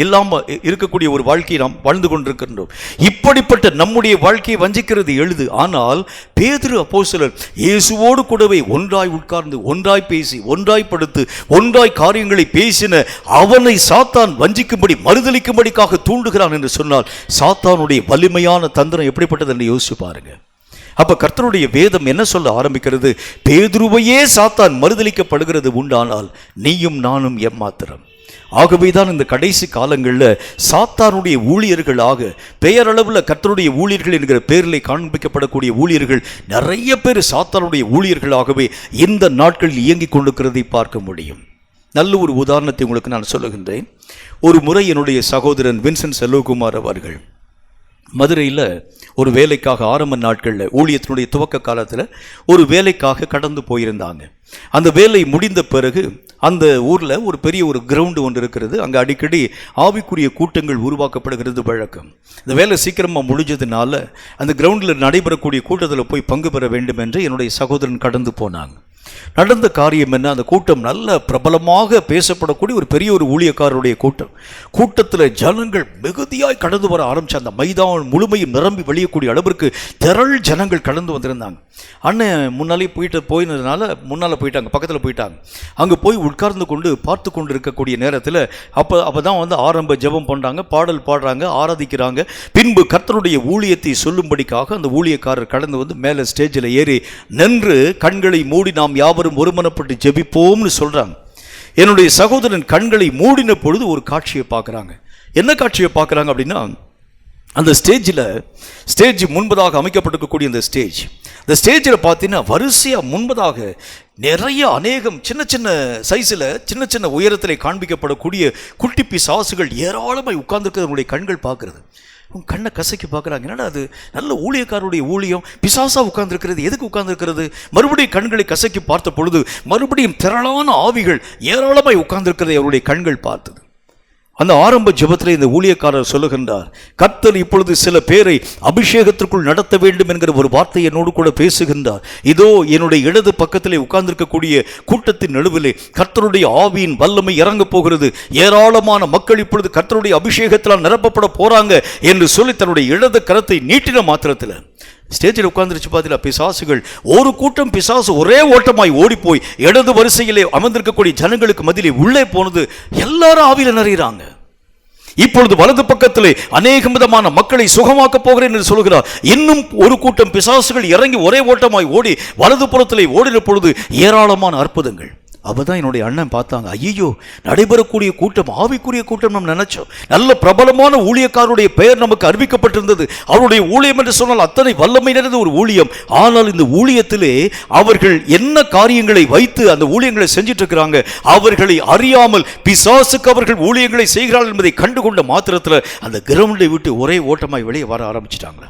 S2: இல்லாமல் இருக்கக்கூடிய ஒரு வாழ்க்கையை நாம் வாழ்ந்து கொண்டிருக்கின்றோம். இப்படிப்பட்ட நம்முடைய வாழ்க்கையை வஞ்சிக்கிறது எளிது. ஆனால் பேதுரு அப்போஸ்தலர் இயேசுவோடு கூடவே ஒன்றாய் உட்கார்ந்து, ஒன்றாய் பேசி, ஒன்றாய் படுத்து, ஒன்றாய் காரியங்களை பேசின அவனை சாத்தான் வஞ்சிக்கும்படி மறுதலிக்கும்படிக்காக தூண்டுகிறான் என்று சொன்னால் சாத்தானுடைய வலிமையான தந்திரம் எப்படிப்பட்டது என்று யோசிச்சு பாருங்க. அப்ப கர்த்தருடைய வேதம் என்ன சொல்ல ஆரம்பிக்கிறது? பேதுருவையே சாத்தான் மறுதலிக்கப்படுகிறது உண்டானால் நீயும் நானும் எம்மாத்திரம். ஆகவேதான் இந்த கடைசி காலங்களில் சாத்தானுடைய ஊழியர்களாக பெயரளவில் கர்த்தருடைய ஊழியர்கள் என்கிற பெயரில் காண்பிக்கப்படக்கூடிய ஊழியர்கள் நிறைய பேர் சாத்தானுடைய ஊழியர்களாகவே இந்த நாட்களில் இயங்கிக் கொண்டிருக்கிறதை பார்க்க முடியும். நல்ல ஒரு உதாரணத்தை உங்களுக்கு நான் சொல்லுகின்றேன். ஒரு முறை என்னுடைய சகோதரன் வின்சென்ட் செல்வகுமார் அவர்கள் மதுரையில் ஒரு வேலைக்காக ஆரம்ப நாட்களில் ஊழியத்தினுடைய துவக்க காலத்தில் ஒரு வேலைக்காக கடந்து போயிருந்தாங்க. அந்த வேலை முடிந்த பிறகு அந்த ஊரில் ஒரு பெரிய ஒரு கிரவுண்டு ஒன்று இருக்கிறது. அங்கே அடிக்கடி ஆவிக்குரிய கூட்டங்கள் உருவாக்கப்படுகிறது வழக்கம். இந்த வேலை சீக்கிரமாக முடிஞ்சதுனால அந்த கிரவுண்டில் நடைபெறக்கூடிய கூட்டத்தில் போய் பங்கு பெற வேண்டும் என்று என்னுடைய சகோதரன் கடந்து போனாங்க. நடந்த காரியம் என்ன? அந்த கூட்டம் நல்ல பிரபலமாக பேசப்படக்கூடிய ஒரு பெரிய ஒரு ஊழியக்காரருடைய கூட்டம். கூட்டத்தில் ஜனங்கள் மிகுதியாய் கடந்து வர ஆரம்பிச்சு அந்த மைதானம் முழுமையும் நிரம்பி வெளியக்கூடிய அளவிற்கு திரள் ஜனங்கள் கடந்து வந்திருந்தாங்க. அண்ணன் முன்னாலே போயினதுனால முன்னால் போயிட்டாங்க, பக்கத்தில் போயிட்டாங்க. அங்கே போய் உட்கார்ந்து கொண்டு பார்த்து கொண்டு இருக்கக்கூடிய நேரத்தில் அப்போ தான் ஆரம்ப ஜெபம் பண்ணுறாங்க, பாடல் பாடுறாங்க, ஆராதிக்கிறாங்க. பின்பு கர்த்தருடைய ஊழியத்தை சொல்லும்படிக்காக அந்த ஊழியக்காரர் கடந்து வந்து மேலே ஸ்டேஜில் ஏறி நின்று கண்களை மூடி நாம் யாவரும் ஒருமனப்பட்டு ஜெபிப்போம்னு சொல்றாங்க. என்னுடைய சகோதரன் கண்களை மூடின பொழுது ஒரு காட்சியை பார்க்குறாங்க. என்ன காட்சியை பார்க்குறாங்க அப்படின்னா, அந்த ஸ்டேஜ் முன்பதாக அமைக்கப்பட்டிருக்கக்கூடிய இந்த ஸ்டேஜில் பார்த்தீங்கன்னா வரிசையாக முன்பதாக நிறைய அநேகம் சின்ன சின்ன சைஸில் சின்ன சின்ன உயரத்தில் காண்பிக்கப்படக்கூடிய குட்டி பிசாசுகள் ஏராளமாய் உட்கார்ந்துருக்கிறவங்களுடைய கண்கள் பார்க்குறது. கண்ணை கசக்கி பார்க்குறாங்க. என்னடா அது நல்ல ஊழியக்காரருடைய ஊழியம், பிசாசா உட்கார்ந்துருக்கிறது, எதுக்கு உட்கார்ந்துருக்கிறது? மறுபடியும் கண்களை கசக்கி பார்த்த பொழுது மறுபடியும் திரளான ஆவிகள் ஏராளமாய் உட்கார்ந்துருக்கிறதை அவருடைய கண்கள் பார்த்தது. அந்த ஆரம்ப ஜெபத்தில் இந்த ஊழியக்காரர் சொல்லுகின்றார், கர்த்தர் இப்பொழுது சில பேரை அபிஷேகத்திற்குள் நடத்த வேண்டும் என்கிற ஒரு வார்த்தை என்னோடு கூட பேசுகின்றார். இதோ என்னுடைய இடது பக்கத்திலே உட்கார்ந்திருக்கக்கூடிய கூட்டத்தின் நடுவிலே கர்த்தருடைய ஆவியின் வல்லமை இறங்க போகிறது, ஏராளமான மக்கள் இப்பொழுது கர்த்தருடைய அபிஷேகத்தால் நிரப்பப்பட போறாங்க என்று சொல்லி தன்னுடைய இடது கரத்தை நீட்டின மாத்திரத்தில் ஸ்டேஜில் உட்கார்ந்துருச்சு பார்த்தீங்களா பிசாசுகள். ஒரு கூட்டம் பிசாசு ஒரே ஓட்டமாய் ஓடி போய் இடது வரிசையிலே அமர்ந்திருக்கக்கூடிய ஜனங்களுக்கு மத்தியிலே உள்ளே போனது. எல்லாரும் ஆவியில நிறைகிறாங்க. இப்பொழுது வலது பக்கத்திலே அநேக விதமான மக்களை சுகமாக்க போகிறேன் என்று சொல்கிறார். இன்னும் ஒரு கூட்டம் பிசாசுகள் இறங்கி ஒரே ஓட்டமாய் ஓடி வலது புறத்திலே ஓடின பொழுது ஏராளமான அற்புதங்கள். அப்பதான் என்னுடைய அண்ணன் பார்த்தாங்க, ஐயோ நடைபெறக்கூடிய கூட்டம் ஆவிக்குரிய கூட்டம் நம்ம நினைச்சோம். நல்ல பிரபலமான ஊழியக்காரருடைய பெயர் நமக்கு அறிவிக்கப்பட்டிருந்தது. அவருடைய ஊழியம் என்று சொன்னால் அத்தனை வல்லமை நிறைந்த ஒரு ஊழியம். ஆனால் இந்த ஊழியத்திலே அவர்கள் என்ன காரியங்களை வைத்து அந்த ஊழியங்களை செஞ்சிட்டு இருக்கிறாங்க, அவர்களை அறியாமல் பிசாசுக்கு அவர்கள் ஊழியங்களை செய்கிறார்கள் என்பதை கண்டுகொண்ட மாத்திரத்தில் அந்த கிரவுண்டை விட்டு ஒரே ஓட்டமாய் வெளியே வர ஆரம்பிச்சிட்டாங்க.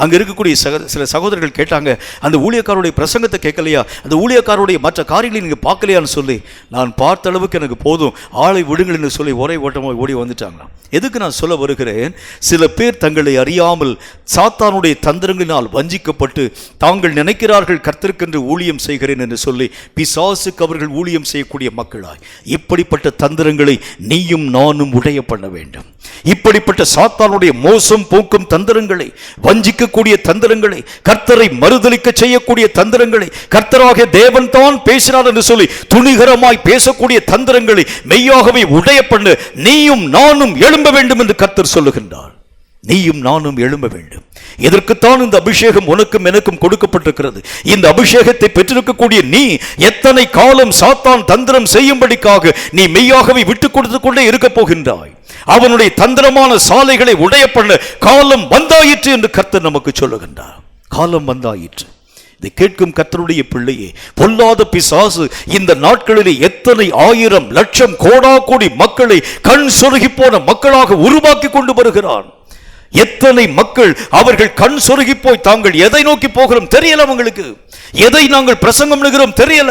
S2: அங்கே இருக்கக்கூடிய சில சகோதரர்கள் கேட்டாங்க, அந்த ஊழியக்காரருடைய பிரசங்கத்தை கேட்கலையா, அந்த ஊழியக்காரருடைய மற்ற காரியங்களை நீங்கள் பார்க்கலையான்னு சொல்லி. நான் பார்த்த அளவுக்கு எனக்கு போதும், ஆளை விடுங்கள் என்று சொல்லி ஒரே ஓட்டமாக ஓடி வந்துட்டாங்களாம். எதுக்கு நான் சொல்ல வருகிறேன், சில பேர் தங்களை அறியாமல் சாத்தானுடைய தந்திரங்களினால் வஞ்சிக்கப்பட்டு தாங்கள் நினைக்கிறார்கள் கர்த்தருக்கென்று ஊழியம் செய்கிறேன் என்று சொல்லி பிசாசுக்கு அவர்கள் ஊழியம் செய்யக்கூடிய மக்களாய். இப்படிப்பட்ட தந்திரங்களை நீயும் நானும் உடைய பண்ண வேண்டும். இப்படிப்பட்ட சாத்தானுடைய மோசம் போக்கும் தந்திரங்களை, வஞ்சிக்கக்கூடிய தந்திரங்களை, கர்த்தரை மறுதலிக்க செய்யக்கூடிய தந்திரங்களை, கர்த்தராக தேவன் தான் பேசினார் என்று சொல்லி துணிகரமாய் பேசக்கூடிய தந்திரங்களை மெய்யாகவே உடைய பண்ண நீயும் நானும் எழும்ப வேண்டும் என்று கர்த்தர் சொல்லுகின்றார். நீயும் நானும் எழும்ப வேண்டும். இதற்குத்தான் இந்த அபிஷேகம் உனக்கும் எனக்கும் கொடுக்கப்பட்டிருக்கிறது. இந்த அபிஷேகத்தை பெற்றிருக்கக்கூடிய நீ எத்தனை காலம் சாத்தான் தந்திரம் செய்யும்படிக்காக நீ மெய்யாகவே விட்டுக் கொடுத்து கொண்டே இருக்க போகின்றாய். அவனுடைய தந்திரமான சாலைகளை உடைய பண்ண காலம் வந்தாயிற்று என்று கர்த்தர் நமக்கு சொல்லுகின்றார். காலம் வந்தாயிற்று. இதை கேட்கும் கர்த்தருடைய பிள்ளையே, பொல்லாத பிசாசு இந்த நாட்களிலே எத்தனை ஆயிரம் லட்சம் கோடா கோடி மக்களை கண் சொருகி போன மக்களாக உருவாக்கி கொண்டு வருகிறான். எத்தனை மக்கள் அவர்கள் கண் சொருகி போய் தாங்கள் எதை நோக்கி போகிறோம் தெரியல, அவங்களுக்கு எதை நாங்கள் பிரசங்கம் பண்ணுகிறோம் தெரியல,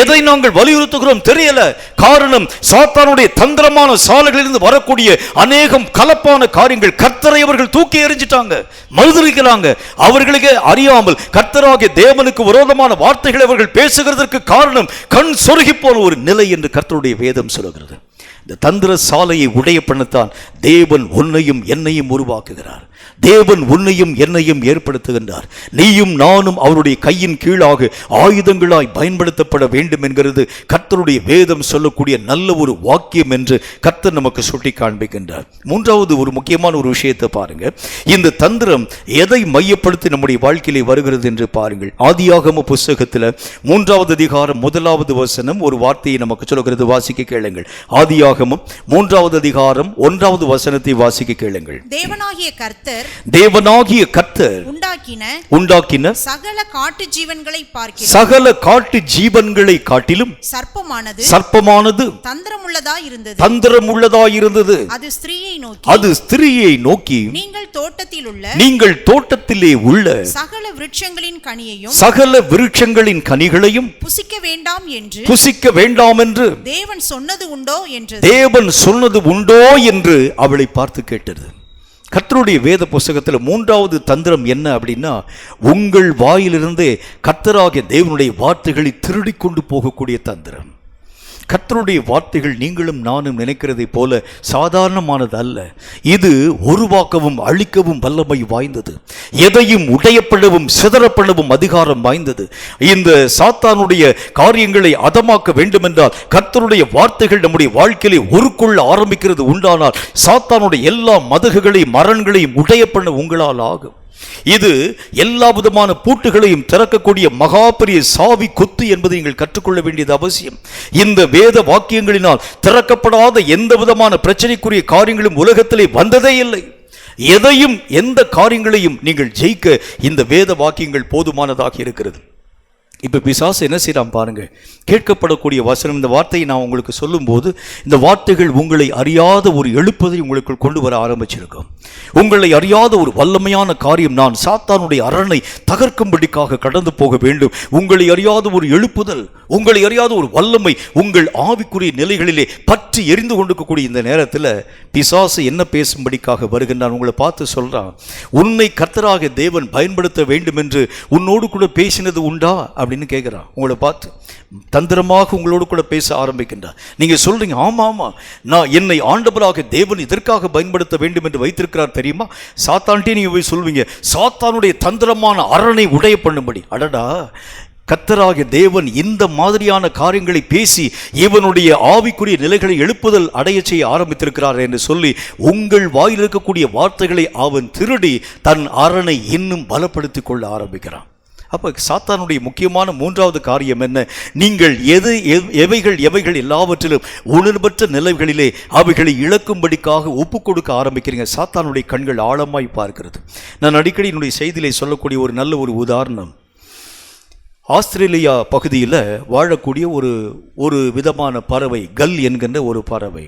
S2: எதை நாங்கள் வலியுறுத்துகிறோம் தெரியல. காரணம், சாத்தானுடைய தந்திரமான சாலைகளிலிருந்து வரக்கூடிய அநேகம் கலப்பான காரியங்கள். கர்த்தரை அவர்கள் தூக்கி எறிஞ்சிட்டாங்க, மறுதலிக்கிறாங்க. அவர்களுக்கே அறியாமல் கர்த்தராகிய தேவனுக்கு விரோதமான வார்த்தைகளை அவர்கள் பேசுகிறதற்கு காரணம் கண் சொருகி போன ஒரு நிலை என்று கர்த்தருடைய வேதம் சொல்கிறது. இந்த தந்திர சாலையை உடைய பண்ணத்தான் தேவன் உன்னையும் என்னையும் உருவாக்குகிறார். தேவன் உன்னையும் என்னையும் ஏற்படுத்துகின்றார். நீயும் நானும் அவருடைய கையின் கீழாக ஆயுதங்களாய் பயன்படுத்தப்பட வேண்டும் என்கிறது கர்த்தருடைய வேதம் சொல்லக்கூடிய நல்ல ஒரு வாக்கியம் என்று கர்த்தர் நமக்கு சுட்டி காண்பிக்கின்றார். மூன்றாவது ஒரு முக்கியமான ஒரு விஷயத்தை பாருங்க. இந்த தந்திரம் எதை மையப்படுத்தி நம்முடைய வாழ்க்கையிலே வருகிறது என்று பாருங்கள். ஆதியாகம புஸ்தகத்தில் 3வது அதிகாரம் 1வது வசனம் ஒரு வார்த்தையை நமக்கு சொல்கிறது. வாசிக்க கேளுங்கள். ஆதியாகமம் 3வது அதிகாரம் 1வது வசனத்தை வாசிக்க கேளுங்கள். தேவனாகிய கர்த்தர் உண்டாக்கின சகல காட்டு ஜீவன்களை காட்டிலும் சர்ப்பமானது தந்திரமுள்ளதாய் இருந்தது. அது ஸ்திரீயை நோக்கி நீங்கள் தோட்டத்திலே உள்ள சகல விருட்சங்களின் கனிகளையும் புசிக்க வேண்டாம் என்று தேவன் சொன்னது உண்டோ என்று அவளை பார்த்து கேட்டது. கர்த்தருடைய வேத புஸ்தகத்தில் 3வது தந்திரம் என்ன அப்படின்னா, உங்கள் வாயிலிருந்தே கர்த்தராகிய தேவனுடைய வார்த்தைகளை திருடி கொண்டு போகக்கூடிய தந்திரம். கர்த்தருடைய வார்த்தைகள் நீங்களும் நானும் நினைக்கிறதை போல சாதாரணமானது அல்ல. இது உருவாக்கவும் அழிக்கவும் வல்லமை வாய்ந்தது. எதையும் உடையப்படவும் சிதறப்படவும் அதிகாரம் வாய்ந்தது. இந்த சாத்தானுடைய காரியங்களை அதமாக்க வேண்டுமென்றால் கர்த்தருடைய வார்த்தைகள் நம்முடைய வாழ்க்கையிலே உருக்கொள்ள ஆரம்பிக்கிறது உண்டானால் சாத்தானுடைய எல்லா மதகுகளையும் மரண்களையும் உடைய பண்ண உங்களால் ஆகும். இது எல்லா விதமான பூட்டுகளையும் திறக்கக்கூடிய மகா பெரிய சாவி கொத்து என்பதை நீங்கள் கற்றுக்கொள்ள வேண்டியது அவசியம். இந்த வேத வாக்கியங்களினால் திறக்கப்படாத எந்த விதமான பிரச்சனைக்குரிய காரியங்களும் உலகத்திலே வந்ததே இல்லை. எதையும் எந்த காரியங்களையும் நீங்கள் ஜெயிக்க இந்த வேத வாக்கியங்கள் போதுமானதாக இருக்கிறது. இப்போ பிசாசு என்ன செய்யலாம் பாருங்க. கேட்கப்படக்கூடிய வசனம், இந்த வார்த்தையை நான் உங்களுக்கு சொல்லும்போது இந்த வார்த்தைகள் உங்களை அறியாத ஒரு எழுப்பதை உங்களுக்குள் கொண்டு வர ஆரம்பிச்சிருக்கும். உங்களை அறியாத ஒரு வல்லமையான காரியம், நான் சாத்தானுடைய அரணை தகர்க்கும்படிக்காக கடந்து போக வேண்டும். உங்களை அறியாத ஒரு எழுப்புதல், உங்களை அறியாத ஒரு வல்லமை உங்கள் ஆவிக்குரிய நிலைகளிலே பற்றி எரிந்து கொண்டிருக்கக்கூடிய இந்த நேரத்தில் பிசாசு என்ன பேசும்படிக்காக வருகின்றான். உங்களை பார்த்து சொல்றான், உன்னை கர்த்தராக தேவன் பயன்படுத்த வேண்டும் என்று உன்னோடு கூட பேசினது உண்டா அப்படின்னு கேட்குறான். உங்களை பார்த்து தந்திரமாக உங்களோடு கூட பேச ஆரம்பிக்கின்றார். நீங்கள் சொல்கிறீங்க, ஆமாம் நான் என்னை ஆண்டவராக தேவன் இதற்காக பயன்படுத்த வேண்டும் என்று வைத்திருக்கிறார் தெரியுமா. சாத்தான்ட்டே நீங்கள் போய் சொல்வீங்க, சாத்தானுடைய தந்திரமான அரணை உடைய பண்ணும்படி. அடடா, கர்த்தராகிய தேவன் இந்த மாதிரியான காரியங்களை பேசி இவனுடைய ஆவிக்குரிய நிலைகளை எழுப்புதல் அடைய செய்ய ஆரம்பித்திருக்கிறார் என்று சொல்லி உங்கள் வாயில் இருக்கக்கூடிய வார்த்தைகளை அவன் திருடி தன் அரணை இன்னும் பலப்படுத்திக் கொள்ள ஆரம்பிக்கிறான். அப்போ சாத்தானுடைய முக்கியமான மூன்றாவது காரியம் என்ன? நீங்கள் எவைகள் எல்லாவற்றிலும் உணர்வற்ற நிலைகளிலே அவைகளை இழக்கும்படிக்காக ஒப்பு கொடுக்க ஆரம்பிக்கிறீங்க. சாத்தானுடைய கண்கள் ஆழமாய் பார்க்கிறது. நான் அடிக்கடி என்னுடைய செய்தியிலே சொல்லக்கூடிய ஒரு நல்ல ஒரு உதாரணம், ஆஸ்திரேலியா பகுதியில் வாழக்கூடிய ஒரு விதமான பறவை, கல் என்கின்ற ஒரு பறவை.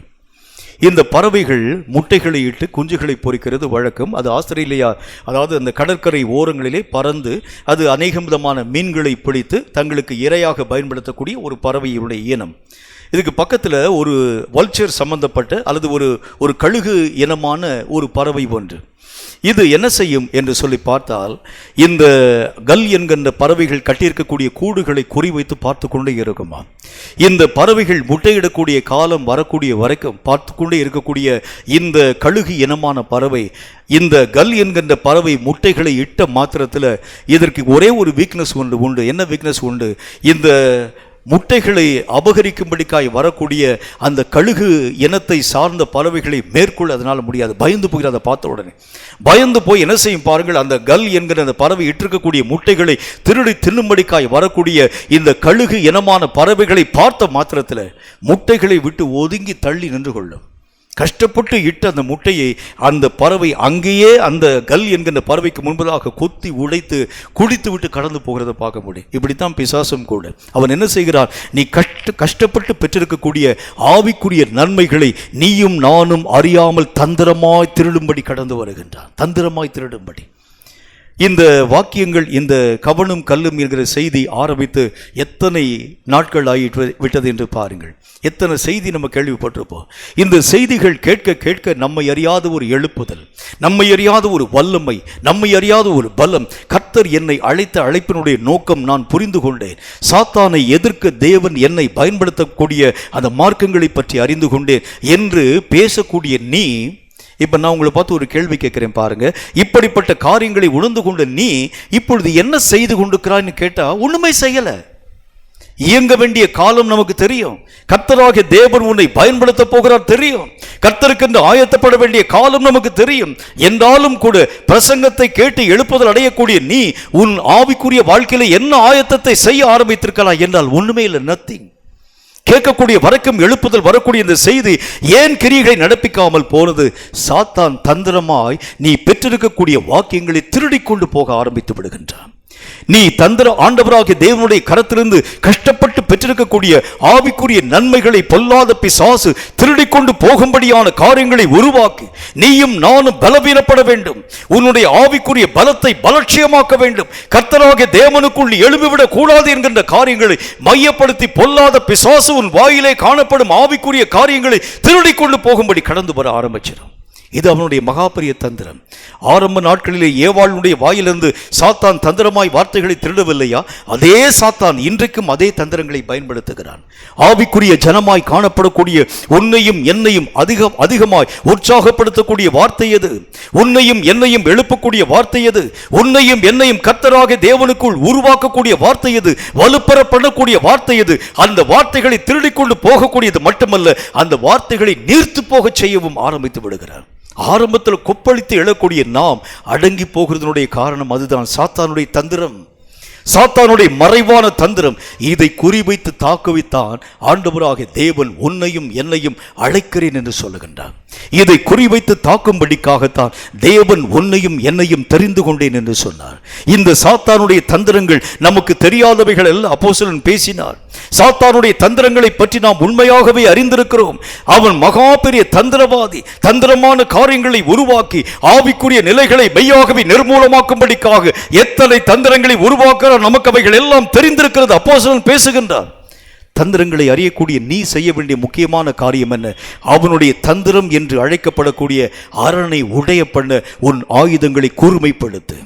S2: இந்த பறவைகள் முட்டைகளை இட்டு குஞ்சுகளை பொறிக்கிறது வழக்கம். அது ஆஸ்திரேலியா, அதாவது அந்த கடற்கரை ஓரங்களிலே பறந்து அது அநேக விதமான மீன்களை பிடித்து தங்களுக்கு இரையாக பயன்படுத்தக்கூடிய ஒரு பறவையுடைய இனம். இதுக்கு பக்கத்தில் ஒரு வல்ச்சர் சம்பந்தப்பட்ட அல்லது ஒரு கழுகு இனமான ஒரு பறவை ஒன்று. இது என்ன செய்யும் என்று சொல்லி பார்த்தால், இந்த கல் என்கின்ற பறவைகள் கட்டியிருக்கக்கூடிய கூடுகளை குறிவைத்து பார்த்து கொண்டே இருக்குமா. இந்த பறவைகள் முட்டையிடக்கூடிய காலம் வரக்கூடிய வரைக்கும் பார்த்து கொண்டே இருக்கக்கூடிய இந்த கழுகு இனமான பறவை, இந்த கல் என்கின்ற பறவை முட்டைகளை இட்ட மாத்திரத்தில் இதற்கு ஒரே ஒரு வீக்னஸ் உண்டு. என்ன வீக்னஸ் உண்டு? இந்த முட்டைகளை அபகரிக்கும்படிக்காய் வரக்கூடிய அந்த கழுகு இனத்தை சார்ந்த பறவைகளை மேற்கொள்ள அதனால் முடியாது. பயந்து போகிற அதை பார்த்த உடனே பயந்து போய் என்ன செய்யும் பாருங்கள், அந்த கல் என்கிற அந்த பறவை இட்டிருக்கக்கூடிய முட்டைகளை திருடி தின்னும்படிக்காய் வரக்கூடிய இந்த கழுகு இனமான பறவைகளை பார்த்த மாத்திரத்தில் முட்டைகளை விட்டு ஒதுங்கி தள்ளி நின்று கொள்ளும். கஷ்டப்பட்டு இட்ட அந்த முட்டையை அந்த பறவை அங்கேயே அந்த கல் என்கின்ற பறவைக்கு முன்பதாக கொத்தி உடைத்து குடித்து விட்டு கடந்து போகிறத பார்க்க முடியும். இப்படித்தான் பிசாசும் கூட. அவன் என்ன செய்கிறான்? நீ கஷ்டப்பட்டு பெற்றிருக்கக்கூடிய ஆவிக்குரிய நன்மைகளை நீயும் நானும் அறியாமல் தந்திரமாய் திருடும்படி கடந்து வருகின்றான். தந்திரமாய் திருடும்படி. இந்த வாக்கியங்கள், இந்த கவனும் கல்லும் என்கிற செய்தி ஆரம்பித்து எத்தனை நாட்கள் ஆகிவிட்டது என்று பாருங்கள். எத்தனை செய்தி நம்ம கேள்விப்பட்டிருப்போம். இந்த செய்திகள் கேட்க கேட்க நம்மை அறியாத ஒரு எழுப்புதல், நம்மை அறியாத ஒரு வல்லமை, நம்மை அறியாத ஒரு பலம். கர்த்தர் என்னை அழைத்த அழைப்பினுடைய நோக்கம் நான் புரிந்து கொண்டேன். சாத்தானை எதிர்க்க தேவன் என்னை பயன்படுத்தக்கூடிய அந்த மார்க்கங்களை பற்றி அறிந்து கொண்டேன் என்று பேசக்கூடிய நீ, இப்ப நான் உங்களை பார்த்து ஒரு கேள்வி கேட்கிறேன் பாருங்க. இப்படிப்பட்ட காரியங்களை உணர்ந்து கொண்ட நீ இப்பொழுது என்ன செய்து கொண்டிருக்கிறான்னு கேட்டா ஒண்ணுமே செய்யல. இயங்க வேண்டிய காலம் நமக்கு தெரியும். கர்த்தராகிய தேவன் உன்னை பயன்படுத்த போகிறார் தெரியும். கர்த்தருக்கு ஆயத்தப்பட வேண்டிய காலம் நமக்கு தெரியும். என்றாலும் கூட பிரசங்கத்தை கேட்டு எழுப்புதல் அடையக்கூடிய நீ உன் ஆவிக்குரிய வாழ்க்கையில என்ன ஆயத்தத்தை செய்ய ஆரம்பித்திருக்கலாம் என்றால் ஒண்ணுமே இல்லை, நத்திங். கேட்கக்கூடிய வரைக்கும் எழுப்புதல் வரக்கூடிய இந்த செய்தி ஏன் கிரியைகளை நடப்பிக்காமல் போனது? சாத்தான் தந்திரமாய் நீ பெற்றிருக்கக்கூடிய வாக்கியங்களை திருடிக்கொண்டு போக ஆரம்பித்து விடுகின்றான். நீ தந்திர ஆண்டவராகிய தேவனுடைய கரத்திலிருந்து கஷ்டப்பட்டு பெற்றிருக்கக்கூடிய ஆவிக்குரிய நன்மைகளை பொல்லாத பிசாசு திருடிக்கொண்டு போகும்படியான காரியங்களை உருவாக்கி நீயும் நானும் பலவீனப்பட வேண்டும். உன்னுடைய ஆவிக்குரிய பலத்தை பலட்சியமாக்க வேண்டும். கர்த்தராகிய தேவனுக்குள் எழும்பிவிடக் கூடாது என்கின்ற காரியங்களை மையப்படுத்தி பொல்லாத பிசாசு உன் வாயிலே காணப்படும் ஆவிக்குரிய காரியங்களை திருடிக்கொண்டு போகும்படி கடந்து வர ஆரம்பிச்சிடும். இது அவனுடைய மகாபரிய தந்திரம். ஆரம்ப நாட்களிலே ஏவாளுடைய வாயிலிருந்து சாத்தான் தந்திரமாய் வார்த்தைகளை திருடவில்லையா? அதே சாத்தான் இன்றைக்கும் அதே தந்திரங்களை பயன்படுத்துகிறான். ஆவிக்குரிய ஜனமாய் காணப்படக்கூடிய உன்னையும் என்னையும் அதிகமாய் உற்சாகப்படுத்தக்கூடிய வார்த்தை எது? உன்னையும் என்னையும் எழுப்பக்கூடிய வார்த்தை எது? உன்னையும் என்னையும் கர்த்தராகிய தேவனுக்குள் உருவாக்கக்கூடிய வார்த்தை எது? வலுப்பெற பண்ணக்கூடிய வார்த்தை எது? அந்த வார்த்தைகளை திருடிக்கொண்டு போகக்கூடியது மட்டுமல்ல, அந்த வார்த்தைகளை நீர்த்து போக செய்யவும் ஆரம்பித்து விடுகிறார். ஆரம்பத்தில் கொப்பளித்து எழக்கூடிய நாம் அடங்கி போகிறதனுடைய காரணம் அதுதான். சாத்தானுடைய தந்திரம், சாத்தானுடைய மறைவான தந்திரம். இதை குறிவைத்து தாக்குவித்தான் ஆண்டவராகிய தேவன் உன்னையும் என்னையும் அழைக்கிறேன் என்று சொல்லுகின்றார். இதை குறிவைத்து தாக்கும்படிக்காகத்தான் தேவன் உன்னையும் என்னையும் தெரிந்து கொண்டேன் என்று சொன்னார். இந்த சாத்தானுடைய தந்திரங்கள் நமக்கு தெரியாதவைகள் அல்ல. அப்போஸ்தலன் பேசினார். சாத்தானுடைய தந்திரங்களை பற்றி நாம் உண்மையாகவே அறிந்திருக்கிறோம். அவன் மகா பெரிய தந்திரவாதி. தந்திரமான காரியங்களை உருவாக்கி ஆவிக்குரிய நிலைகளை மெய்யாகவே நிர்மூலமாக்கும்படிக்காக எத்தனை தந்திரங்களை உருவாக்குறார் நமக்கு அவைகள் எல்லாம் தெரிந்திருக்கிறது. அப்போஸ்தலன் பேசுகின்றார். தந்திரங்களை அறியக்கூடிய நீ செய்ய வேண்டிய முக்கியமான காரியம் என்ன? அவனுடைய தந்திரம் என்று அழைக்கப்படக்கூடிய அரணை உடைய பண்ண உன் ஆயுதங்களை கூர்மைப்படுத்து.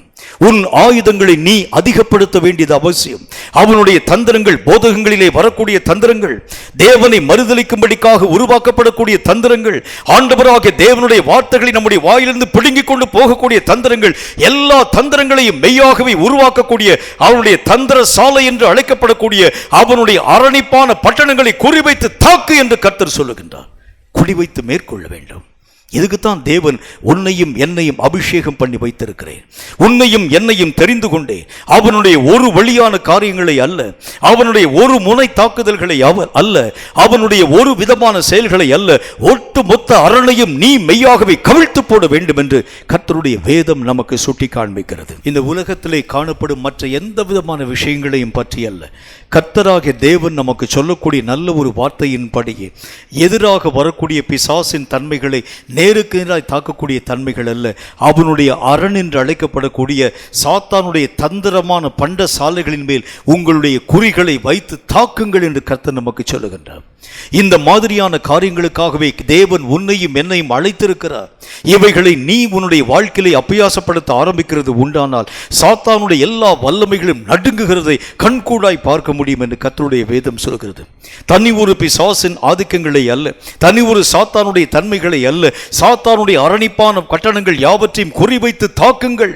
S2: உன் ஆயுதங்களை நீ அதிகப்படுத்த வேண்டியது அவசியம். அவனுடைய தந்திரங்கள், போதகங்களிலே வரக்கூடிய தந்திரங்கள், தேவனை மறுதலிக்கும்படிக்காக உருவாக்கப்படக்கூடிய தந்திரங்கள், ஆண்டவராகிய தேவனுடைய வார்த்தைகளை நம்முடைய வாயிலிருந்து பிடுங்கிக் கொண்டு போகக்கூடிய தந்திரங்கள், எல்லா தந்திரங்களையும் மெய்யாகவே உருவாக்கக்கூடிய அவனுடைய தந்திர சாலை என்று அழைக்கப்படக்கூடிய அவனுடைய அரணிப்பான பட்டணங்களை குறிவைத்து தாக்கு என்று கர்த்தர் சொல்லுகின்றார். குறிவைத்து மேற்கொள்ள வேண்டும். இதுக்குத்தான் தேவன் உன்னையும் என்னையும் அபிஷேகம் பண்ணி வைத்திருக்கிறேன். உன்னையும் என்னையும் தெரிந்து கொண்டே அவனுடைய ஒரு வழியான காரியங்களை அல்ல, அவனுடைய ஒரு முனை தாக்குதல்களை அல்ல, அவனுடைய ஒரு விதமான செயல்களை அல்ல, ஒட்டு மொத்த அரணையும் நீ மெய்யாகவே கவிழ்த்து போட வேண்டும் என்று கர்த்தருடைய வேதம் நமக்கு சுட்டி காண்பிக்கிறது. இந்த உலகத்திலே காணப்படும் மற்ற எந்த விதமான விஷயங்களையும் பற்றி அல்ல, கர்த்தராகிய தேவன் நமக்கு சொல்லக்கூடிய நல்ல ஒரு வார்த்தையின்படியே எதிராக வரக்கூடிய பிசாசின் தன்மைகளை நேருக்கு நேராய் தாக்கக்கூடிய தன்மைகள் அல்ல, அவனுடைய அரண் என்று அழைக்கப்படக்கூடிய சாத்தானுடைய தந்திரமான பண்ட சாலைகளின் மேல் உங்களுடைய குறிகளை வைத்து தாக்குங்கள் என்று கர்த்தர் நமக்கு சொல்லுகின்றார். இந்த மாதிரியான காரியங்களுக்காகவே தேவன் உன்னையும் என்னையும் அழைத்திருக்கிறார். இவைகளை நீ உன்னுடைய வாழ்க்கையை அபியாசப்படுத்த ஆரம்பிக்கிறது உண்டானால் சாத்தானுடைய எல்லா வல்லமைகளும் நடுங்குகிறதை கண்கூடாய் பார்க்க முடியும் என்று கர்த்தருடைய வேதம் சொல்கிறது. தனி ஒரு பிசாசின் ஆதிக்கங்களை அல்ல, தனி ஒரு சாத்தானுடைய தன்மைகளை அல்ல, சாத்தானுடைய அரணிப்பான கட்டணங்கள் யாவற்றையும் குறிவைத்து தாக்குங்கள்.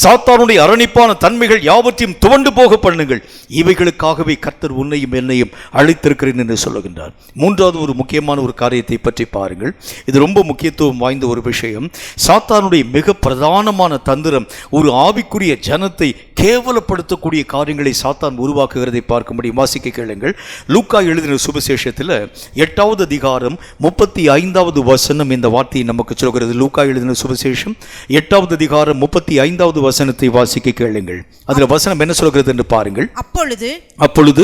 S2: சாத்தானுடைய அரணிப்பான தன்மைகள் யாவற்றையும் துவண்டு போக பண்ணுங்கள். இவைகளுக்காகவே கர்த்தர் உன்னையும் என்னையும் அழைத்திருக்கிறேன் என்று சொல்லுகின்றார். மூன்றாவது ஒரு முக்கியமான ஒரு காரியத்தை பற்றி பாருங்கள். இது ரொம்ப முக்கியத்துவம் வாய்ந்த ஒரு விஷயம். சாத்தானுடைய மிக பிரதானமான தந்திரம் ஒரு ஆவிக்குரிய ஜனத்தை கேவலப்படுத்தக்கூடிய காரியங்களை சாத்தான் உருவாக்குகிறதை பார்க்க முடியும். வாசிக்க கேளுங்கள். லூக்கா எழுதின சுவிசேஷத்தில் 8வது அதிகாரம் 35வது வசனம் இந்த வார்த்தையை நமக்கு சொல்கிறது. லூக்கா எழுதின சுவிசேஷம் 8வது அதிகாரம் 35வது வசனத்தை வாசிக்க கேளுங்கள். அதுல வசனம் என்ன சொல்கிறது என்று பாருங்கள். அப்பொழுது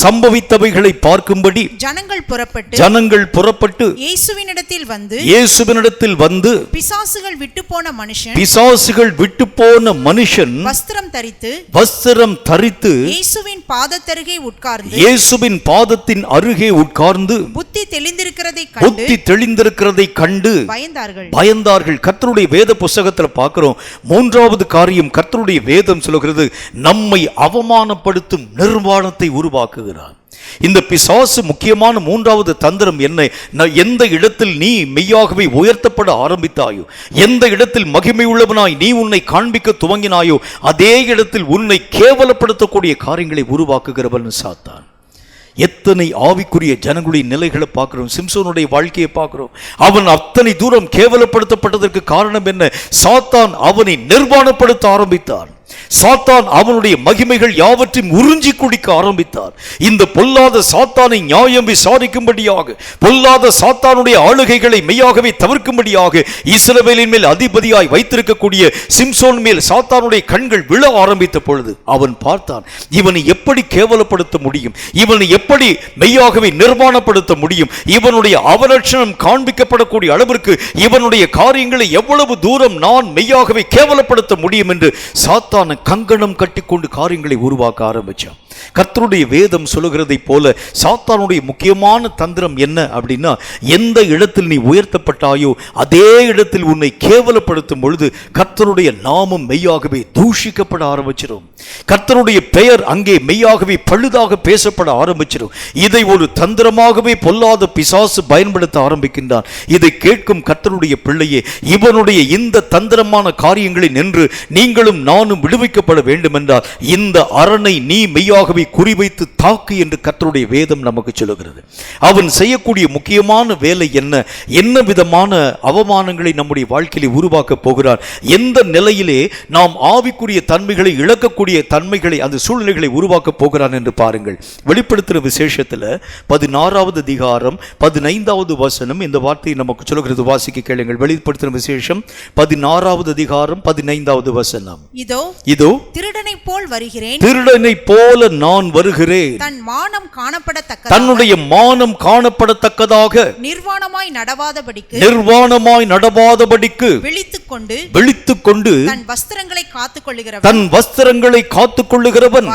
S2: சம்பவித்தவைகளை பார்க்கும்படி ஜனங்கள் புறப்பட்டு இயேசுவினிடத்தில் வந்து பிசாசுகள் விட்டு போன மனுஷன் வஸ்திரம் தரித்து இயேசுவின் பாதத்தின் அருகே உட்கார்ந்து புத்தி தெளிந்திருக்கிறதை கண்டு பயந்தார்கள். கர்த்தருடைய வேத புஸ்தகத்தில் பார்க்கிறோம். மூன்றாவது காரியம் கர்த்தருடைய வேதம் சொல்கிறது, நம்மை அவமானப்படுத்தும் நிர்வாணத்தை உருவாக்குகிறார். இந்த பிசாசு முக்கியமான மூன்றாவது தந்திரம் என்ன? எந்த இடத்தில் நீ மெய்யாகவே உயர்த்தப்பட ஆரம்பித்தாயோ, எந்த இடத்தில் மகிமை உள்ளவனாய் நீ உன்னை காண்பிக்க துவங்கினாயோ, அதே இடத்தில் உன்னை கேவலப்படுத்தக்கூடிய காரியங்களை உருவாக்குகிறவன் சாத்தான். எத்தனை ஆவிக்குரிய ஜனங்களுடைய நிலைகளை பார்க்கிறோம். சிம்சோனுடைய வாழ்க்கையை பார்க்கிறோம். அவன் அத்தனை தூரம் கேவலப்படுத்தப்பட்டதற்கு காரணம் என்ன? சாத்தான் அவனை நிர்வாணப்படுத்த ஆரம்பித்தான். சாத்தான் அவனுடைய மகிமைகள் யாவற்றையும் உறிஞ்சி குடிக்க ஆரம்பித்தார். இந்த பொல்லாத சாத்தானை நியாயம் விசாரிக்கும்படியாக, பொல்லாத சாத்தானுடைய ஆளுகைகளை மெய்யாகவே தவிர்க்கும்படியாக இஸ்ரவேலின் மேல் அதிபதியாய் வைத்திருக்கக்கூடிய சிம்சோன் மேல் சாத்தானுடைய கண்கள் விழ ஆரம்பித்த பொழுது அவன் பார்த்தான், இவனை எப்படி கேவலப்படுத்த முடியும், இவனை எப்படி மெய்யாகவே நிர்மாணப்படுத்த முடியும், இவனுடைய அவலட்சணம் காண்பிக்கப்படக்கூடிய அளவிற்கு இவனுடைய காரியங்களை எவ்வளவு தூரம் நான் மெய்யாகவே கேவலப்படுத்த முடியும் என்று சாத்தான் கங்கணம் கட்டிக்கொண்டு காரியங்களை உருவாக்க ஆரம்பிச்சான். கர்த்தருடைய வேதம் சொல்லுகிறதை போல சாத்தானுடைய முக்கியமான தந்திரம் என்ன அப்படின்னா, எந்த இடத்தில் நீ உயர்த்தப்பட்டாயோ அதே இடத்தில் உன்னை கேவலப்படுத்தும் பொழுது கர்த்தருடைய நாமம் மெய்யாகவே தூஷிக்கப்பட ஆரம்பிச்சிடும். கர்த்தருடைய பெயர் அங்கே மெய்யாகவே பழுதாக பேசப்பட ஆரம்பிச்சிடும். இதை ஒரு தந்திரமாகவே பொல்லாத பிசாசு பயன்படுத்த ஆரம்பிக்கின்றான். இதை கேட்கும் கர்த்தருடைய பிள்ளையே, இவனுடைய இந்த தந்திரமான காரியங்களை நின்று நீங்களும் நானும் விடுவிக்கப்பட வேண்டும் என்றால் இந்த அரணை நீ மெய்யாகவே குறிவைத்து தாக்கு என்று கர்த்தருடைய வேதம் நமக்கு சொல்லுகிறது. அவன் செய்யக்கூடிய முக்கியமான வேலை என்ன? என்ன விதமான அவமானங்களை நம்முடைய வாழ்க்கையிலே உருவாக்க போகிறார்? எந்த நிலையிலே நாம் ஆவிக்குரிய தன்மைகளை இழக்கக்கூடிய தன்மைகளை, அந்த சூழ்நிலைகளை உருவாக்க போகிறான் என்று பாருங்கள். வெளிப்படுத்துகிற விசேஷத்தில் 16வது அதிகாரம் 15வது வசனம் இந்த வார்த்தையை நமக்கு சொல்லுகிறது. வாசிக்க கேளுங்கள். வெளிப்படுத்துகிற விசேஷம் 16வது அதிகாரம் 15வது வசனம். இதோ திருடனை போல் வருகிறேன், திருடனை போல நான் வருகிறேன். தன்னுடைய மானம் காணப்படத்தக்கதாக நிர்வாணமாய் நடவாதபடிக்கு விழித்துக்கொண்டு தன் வஸ்திரங்களை காத்துக்கொள்ளுகிறவன்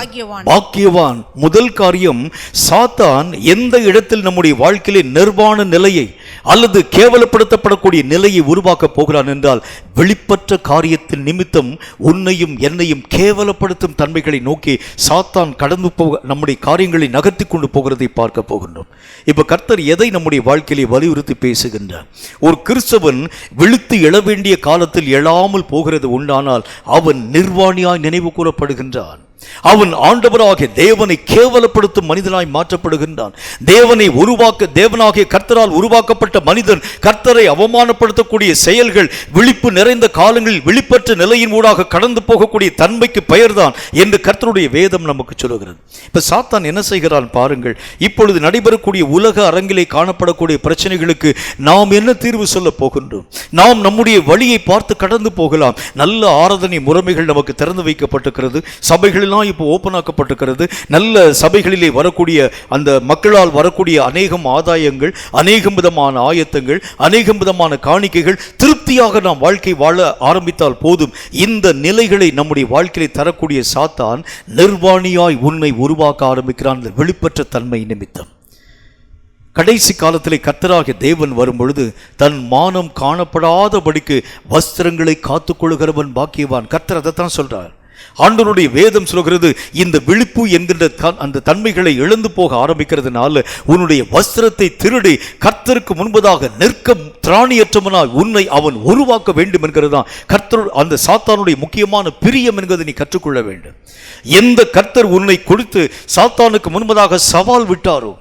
S2: பாக்கியவான். முதல் காரியம், சாத்தான் எந்த இடத்தில் நம்முடைய வாழ்க்கையிலே நிர்வாண நிலையை, அல்லது கேவலப்படுத்தப்படக்கூடிய நிலையை உருவாக்க போகிறான் என்றால் வெளிப்பற்ற காரியத்தின் நிமித்தம் உன்னையும் என்னையும் கேவலப்படுத்தும் தன்மைகளை நோக்கி சாத்தான் கடந்து போக நம்முடைய காரியங்களை நகர்த்தி கொண்டு போகிறதை பார்க்க போகின்றோம். இப்ப கர்த்தர் எதை நம்முடைய வாழ்க்கையிலே வலியுறுத்தி பேசுகின்றார்? ஒரு கிறிஸ்தவன் விழித்து எழ வேண்டிய காலத்தில் எழாமல் போகிறது உண்டானால் அவன் நிர்வாணியாய் நினைவு கூறப்படுகின்றான். அவன் ஆண்டவராகிய தேவனை கேவலப்படுத்தும் மனிதனாய் மாற்றப்படுகின்றான். தேவனாகிய கர்த்தரால் உருவாக்கப்பட்ட மனிதன் கர்த்தரை அவமானப்படுத்தக்கூடிய செயல்கள் விழிப்பு நிறைந்த காலங்களில் விழிப்பற்ற நிலையின் ஊடாக கடந்து போகக்கூடிய தன்மைக்கு பெயர்தான் என்று கர்த்தருடைய வேதம் நமக்கு சொல்லுகிறது. இப்ப சாத்தான் என்ன செய்கிறான் பாருங்கள். இப்பொழுது நடைபெறக்கூடிய உலக அரங்கிலே காணப்படக்கூடிய பிரச்சனைகளுக்கு நாம் என்ன தீர்வு சொல்ல போகின்றோம்? நாம் நம்முடைய வழியை பார்த்து கடந்து போகலாம். நல்ல ஆராதனை முறைமைகள் நமக்கு திறந்து வைக்கப்பட்டிருக்கிறது. சபைகளில் இப்போ ஓபன் ஆக்கப்பட்டிருக்கிறது. நல்ல சபைகளிலே வரக்கூடிய அந்த மக்களால் வரக்கூடிய அநேகம் ஆதாயங்கள், அநேகம் விதமான ஆயத்தங்கள், அநேகம் விதமான காணிக்கைகள், திருப்தியாக நாம் வாழ்க்கை வாழ ஆரம்பித்தால் போதும். இந்த நிலைகளை நம்முடைய வாழ்க்கையை தரக்கூடிய சாத்தான் நிர்வாணியாய் உன்னை உருவாக்க ஆரம்பிக்கிறான். வெளிப்பற்ற தன்மை நிமித்தம் கடைசி காலத்திலே கர்த்தராகிய தேவன் வரும் பொழுது தன் மானம் காணப்படாதபடிக்கு வஸ்திரங்களை காத்துக்கொள்கிறவன் பாக்கியவான். கர்த்தர் அதைத்தான் சொல்றார். ஆண்டவருடைய வேதம் சொல்கிறது, இந்த விழிப்பு என்கின்ற அந்த தன்மைகளை இழந்து போக ஆரம்பிக்கிறதுனால உன்னுடைய வஸ்திரத்தை திருடி கர்த்தருக்கு முன்பதாக நிற்க திராணியற்றவனாய் உன்னை அவன் உருவாக்க வேண்டும் என்கிறதான் கர்த்தர் அந்த சாத்தானுடைய முக்கியமான பிரியம் என்கிறதை நீ கற்றுக்கொள்ள வேண்டும். எந்த கர்த்தர் உன்னை குறித்து சாத்தானுக்கு முன்பதாக சவால் விட்டாரோ,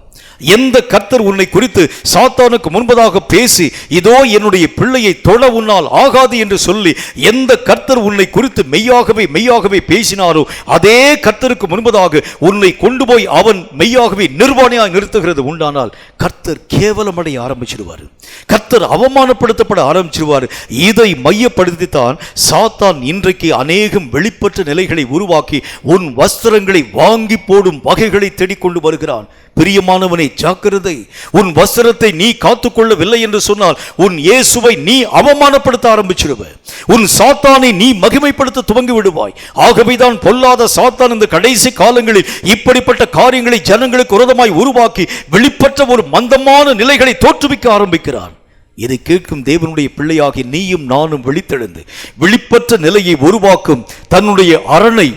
S2: எந்த கர்த்தர் உன்னை குறித்து சாத்தானுக்கு முன்பதாக பேசி இதோ என்னுடைய பிள்ளையை தொட உன்னால் ஆகாது என்று சொல்லி எந்த கர்த்தர் உன்னை குறித்து மெய்யாகவே பேசினாரோ அதே கர்த்தருக்கு முன்பதாக உன்னை கொண்டு போய் அவன் மெய்யாகவே நிர்வாணியாய் நிறுத்துகிறது உண்டானால் கர்த்தர் கேவலமடைய ஆரம்பிச்சிடுவார். கர்த்தர் அவமானப்படுத்தப்பட ஆரம்பிச்சிடுவார். இதை மையப்படுத்தித்தான் சாத்தான் இன்றைக்கு அநேகம் வெளிப்பற்ற நிலைகளை உருவாக்கி உன் வஸ்திரங்களை வாங்கி போடும் வகைகளை தேடிக்கொண்டு வருகிறான். பிரியமானவனே, ஜாக்கிரதை. உன் வஸ்திரத்தை நீ காத்துக்கொள்ளவில்லை என்று சொன்னால் உன் இயேசுவை நீ அவமானப்படுத்த ஆரம்பிச்சிடுவாய். உன் சாத்தானை நீ மகிமைப்படுத்த துவங்கி விடுவாய். ஆகவேதான் பொல்லாத சாத்தான் இந்த கடைசி காலங்களில் இப்படிப்பட்ட காரியங்களை ஜனங்களுக்கு விரோதமாய் உருவாக்கி வெளிப்பற்ற ஒரு மந்தமான நிலைகளை தோற்றுவிக்க ஆரம்பிக்கிறான். இதை கேட்கும் தேவனுடைய பிள்ளையாகி நீயும் நானும் விழித்தெழுந்து வெளிப்பற்ற நிலையை உருவாக்கும் தன்னுடைய அரணை,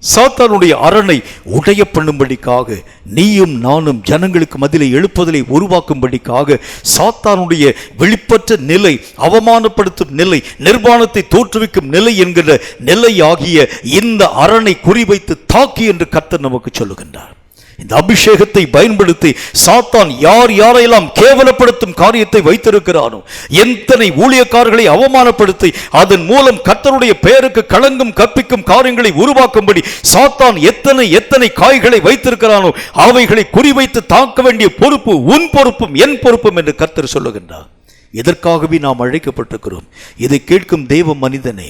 S2: சாத்தானுடைய அரணை உடைய பண்ணும்படிக்காக நீயும் நானும் ஜனங்களுக்கு மத்தியிலே எழுப்புதலை உருவாக்கும்படிக்காக சாத்தானுடைய வெளிப்பற்ற நிலை, அவமானப்படுத்தும் நிலை, நிர்வாணத்தை தோற்றுவிக்கும் நிலை என்கிற நிலையாகிய இந்த அரணை குறிவைத்து தாக்கி என்று கர்த்தர் நமக்கு சொல்லுகின்றார். இந்த அபிஷேகத்தை பயன்படுத்தி சாத்தான் யாரையெல்லாம் கேவலப்படுத்தும் காரியத்தை வைத்திருக்கிறானோ, எத்தனை ஊழியக்காரர்களை அவமானப்படுத்தி அதன் மூலம் கர்த்தருடைய பெயருக்கு களங்கம் கற்பிக்கும் காரியங்களை உருவாக்கும்படி சாத்தான் எத்தனை காய்களை வைத்திருக்கிறானோ அவைகளை குறிவைத்து தாக்க வேண்டிய பொறுப்பு உன் பொறுப்பும் என் பொறுப்பும் என்று கர்த்தர் சொல்லுகின்றார். இதற்காகவே நாம் அழைக்கப்பட்டிருக்கிறோம். இதை கேட்கும் தேவ மனிதனே,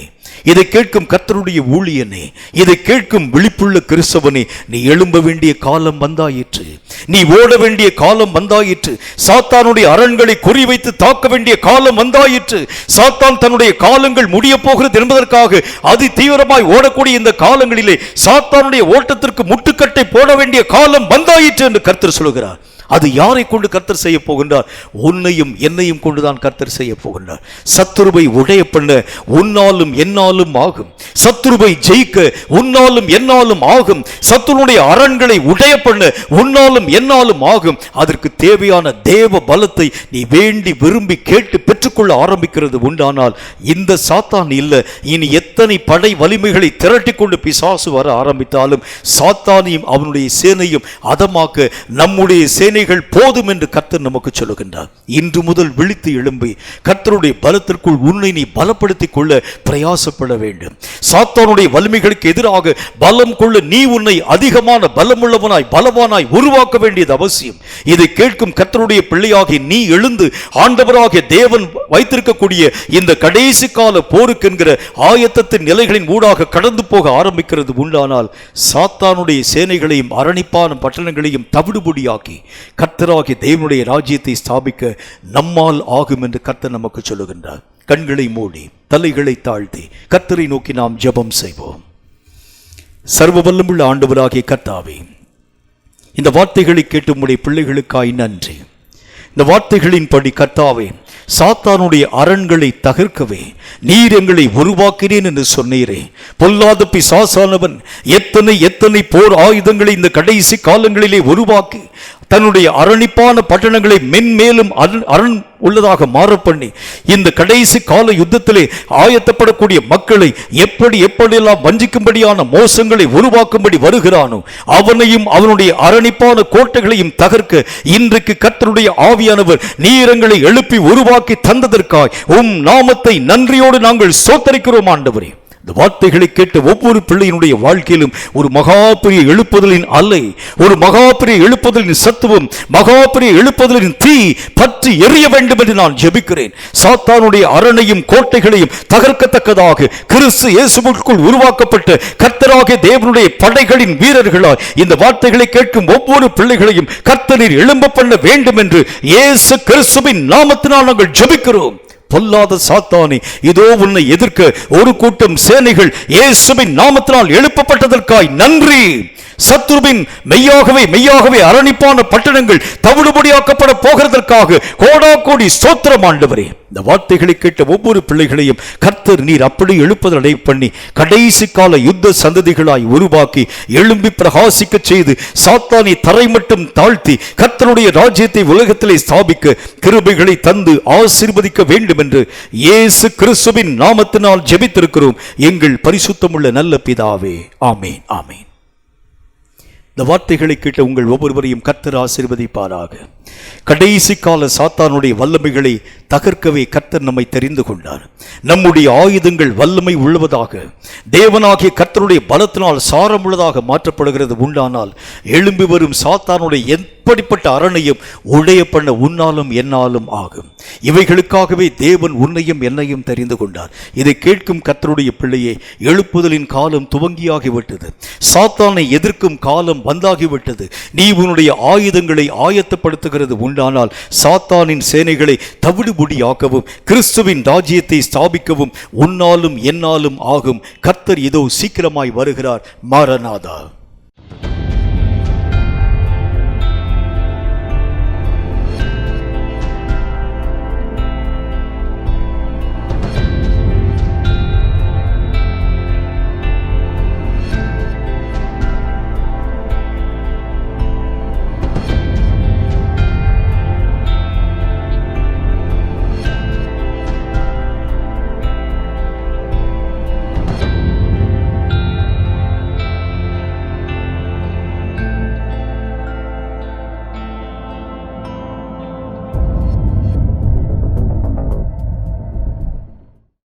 S2: இதை கேட்கும் கர்த்தருடைய ஊழியனே, இதை கேட்கும் விழிப்புள்ள கிறிஸ்தவனே, நீ எழும்ப வேண்டிய காலம் வந்தாயிற்று. நீ ஓட வேண்டிய காலம் வந்தாயிற்று. சாத்தானுடைய அரண்களை குறிவைத்து தாக்க வேண்டிய காலம் வந்தாயிற்று. சாத்தான் தன்னுடைய காலங்கள் முடிய போகிறது என்பதற்காக அதி தீவிரமாய் ஓடக்கூடிய இந்த காலங்களிலே சாத்தானுடைய ஓட்டத்திற்கு முட்டுக்கட்டை போட வேண்டிய காலம் வந்தாயிற்று என்று கர்த்தர் சொல்கிறார். அது யாரை கொண்டு கர்த்தர் செய்ய போகின்றார்? உன்னையும் என்னையும் கொண்டுதான் கர்த்தர் செய்ய போகின்றார். சத்துருவை உடைய பண்ண உன்னாலும் என்னாலும் ஆகும். சத்துருவை ஜெயிக்க உன்னாலும் என்னாலும் ஆகும். சத்துருடைய அரண்களை உடைய பண்ண உன்னாலும் என்னாலும் ஆகும். அதற்கு தேவையான தேவ பலத்தை நீ வேண்டி விரும்பி கேட்டு பெற்றுக்கொள்ள ஆரம்பிக்கிறது உண்டானால் இந்த சாத்தான் இல்லை. இனி எத்தனை படை வலிமைகளை திரட்டி கொண்டு பிசாசு வர ஆரம்பித்தாலும் சாத்தானையும் அவனுடைய சேனையும் அதமாக்க நம்முடைய சேனை போதும் என்று கர்த்தர் நமக்கு சொல்லுகின்றார். இன்று முதல் விழித்து எழும்பி கர்த்தருடைய பலத்திற்குள் உன்னை நீ பலப்படுத்திக் கொள்ள பிரயாசப்பட வேண்டும். சாத்தானுடைய வலிமைகளுக்கு எதிராக பலம் கொள்ள நீ உன்னை அதிகமான பலமுள்ளவனாய் பலவானாய் உருவாக்க வேண்டியது அவசியம். இதை கேட்கும் கர்த்தருடைய பிள்ளையாகி நீ எழுந்து ஆண்டவராகிய தேவன் வைத்திருக்கக்கூடிய இந்த கடைசி கால போருக்கென்கிற ஆயத்தத்தின் நிலைகளின் ஊடாக கடந்து போக ஆரம்பிக்கிறது உண்டானால் சாத்தானுடைய சேனைகளையும் அரணிப்பான பட்டணங்களையும் தவிடுபொடியாக்கி கர்த்தராகிய தேவனுடைய ராஜ்யத்தை ஸ்தாபிக்க நம்மால் ஆகும் என்று கர்த்தர் நமக்கு சொல்லுகின்றார். கண்களை மூடி தலைகளை தாழ்த்தி கர்த்தரை நோக்கி நாம் ஜெபம் செய்வோம். சர்வ வல்லமுள்ள ஆண்டவராகிய கர்த்தாவே, இந்த வார்த்தைகளை கேட்டு உம்முடைய பிள்ளைகளுக்காய் நன்றி. இந்த வார்த்தைகளின்படி கர்த்தாவே, சாத்தானுடைய அரண்களை தகர்க்கவே நீர் எங்களை உருவாக்கினேன் என்று சொன்னீரே. பொல்லாத பிசாசானவன் எத்தனை போர் ஆயுதங்களை இந்த கடைசி காலங்களிலே உருவாக்கி தன்னுடைய அரணிப்பான பட்டணங்களை மென்மேலும் அரண் உள்ளதாக மாற பண்ணி இந்த கடைசி கால யுத்தத்திலே ஆயத்தப்படக்கூடிய மக்களை எப்படியெல்லாம் வஞ்சிக்கும்படியான மோசங்களை உருவாக்கும்படி வருகிறானோ அவனையும் அவனுடைய அரணிப்பான கோட்டைகளையும் தகர்க்க இன்றைக்கு கர்த்தருடைய ஆவியானவர் நீரங்களை எழுப்பி உருவாக்கி தந்ததற்காய் உம் நாமத்தை நன்றியோடு நாங்கள் ஸ்தோத்திரிக்கிறோம் ஆண்டவரே. இந்த வார்த்தைகளை கேட்ட ஒவ்வொரு பிள்ளையினுடைய வாழ்க்கையிலும் ஒரு மகாபெரிய எழுப்புதலின் அலை, ஒரு மகாபெரிய எழுப்புதலின் சத்துவம், மகாபெரிய எழுப்புதலின் தீ பற்றி எரிய வேண்டும் என்று நான் ஜெபிக்கிறேன். சாத்தானுடைய அரணையும் கோட்டைகளையும் தகர்க்கத்தக்கதாக கிறிஸ்து இயேசுவுக்குள் உருவாக்கப்பட்ட கர்த்தராகிய தேவனுடைய படைகளின் வீரர்களாய் இந்த வார்த்தைகளை கேட்கும் ஒவ்வொரு பிள்ளைகளையும் கர்த்தரில் எழும்ப பண்ண வேண்டும் என்று இயேசு கிறிஸ்துவின் நாமத்தினால் நாங்கள் ஜெபிக்கிறோம். பொல்லாத சாத்தானே, இதோ உன்னை எதிர்க்க ஒரு கூட்டம் சேனைகள் இயேசுவின் நாமத்தினால் எழுப்பப்பட்டதற்காய் நன்றி. சத்துருவின் மெய்யாகவே அரணிப்பான பட்டணங்கள் தவிடுபடியாக்கப்பட போகிறதற்காக கோடா கோடி ஸ்தோத்திரம் ஆண்டவரே. இந்த வார்த்தைகளை கேட்ட ஒவ்வொரு பிள்ளைகளையும் கர்த்தர் நீர் அப்படி எழுப்புதலை பண்ணி கடைசி கால யுத்த சந்ததிகளாய் உருவாக்கி எழும்பி பிரகாசிக்க செய்து சாத்தானை தரை மட்டும் தாழ்த்தி கர்த்தருடைய ராஜ்யத்தை உலகத்திலே ஸ்தாபிக்க கிருபைகளை தந்து ஆசீர்வதிக்க வேண்டும் என்று இயேசு கிறிஸ்துவின் நாமத்தினால் ஜெபித்திருக்கிறோம் எங்கள் பரிசுத்தமுள்ள நல்ல பிதாவே. ஆமேன், ஆமேன். இந்த வார்த்தைகளை கேட்ட உங்கள் ஒவ்வொருவரையும் கர்த்தர் ஆசீர்வதிப்பாராக. கடைசி கால சாத்தானுடைய வல்லமைகளை தகர்க்கவே கர்த்தர் நம்மை தெரிந்து கொண்டார். நம்முடைய ஆயுதங்கள் வல்லமை உள்ளதாக, தேவனாகிய கர்த்தருடைய பலத்தினால் சாரம் உள்ளதாக மாற்றப்படுகிறது. உண்டானால் எழும்பி வரும் சாத்தானுடைய எப்படிப்பட்ட அரணையும் உடைய பண்ண உன்னாலும் என்னாலும் ஆகும். இவைகளுக்காகவே தேவன் உன்னையும் என்னையும் தெரிந்து கொண்டார். இதை கேட்கும் கர்த்தருடைய பிள்ளையே, எழுப்புதலின் காலம் துவங்கியாகிவிட்டது. சாத்தானை எதிர்க்கும் காலம் வந்தாகிவிட்டது. நீ உன்னுடைய ஆயுதங்களை ஆயத்தப்படுத்துகிறது உண்டானால் சாத்தானின் சேனைகளை தவிடுபொடியாக்கவும் கிறிஸ்துவின் ராஜ்யத்தை ஸ்தாபிக்கவும் உன்னாலும் என்னாலும் ஆகும். கர்த்தர் இதோ சீக்கிரமாய் வருகிறார். மாரநாதா.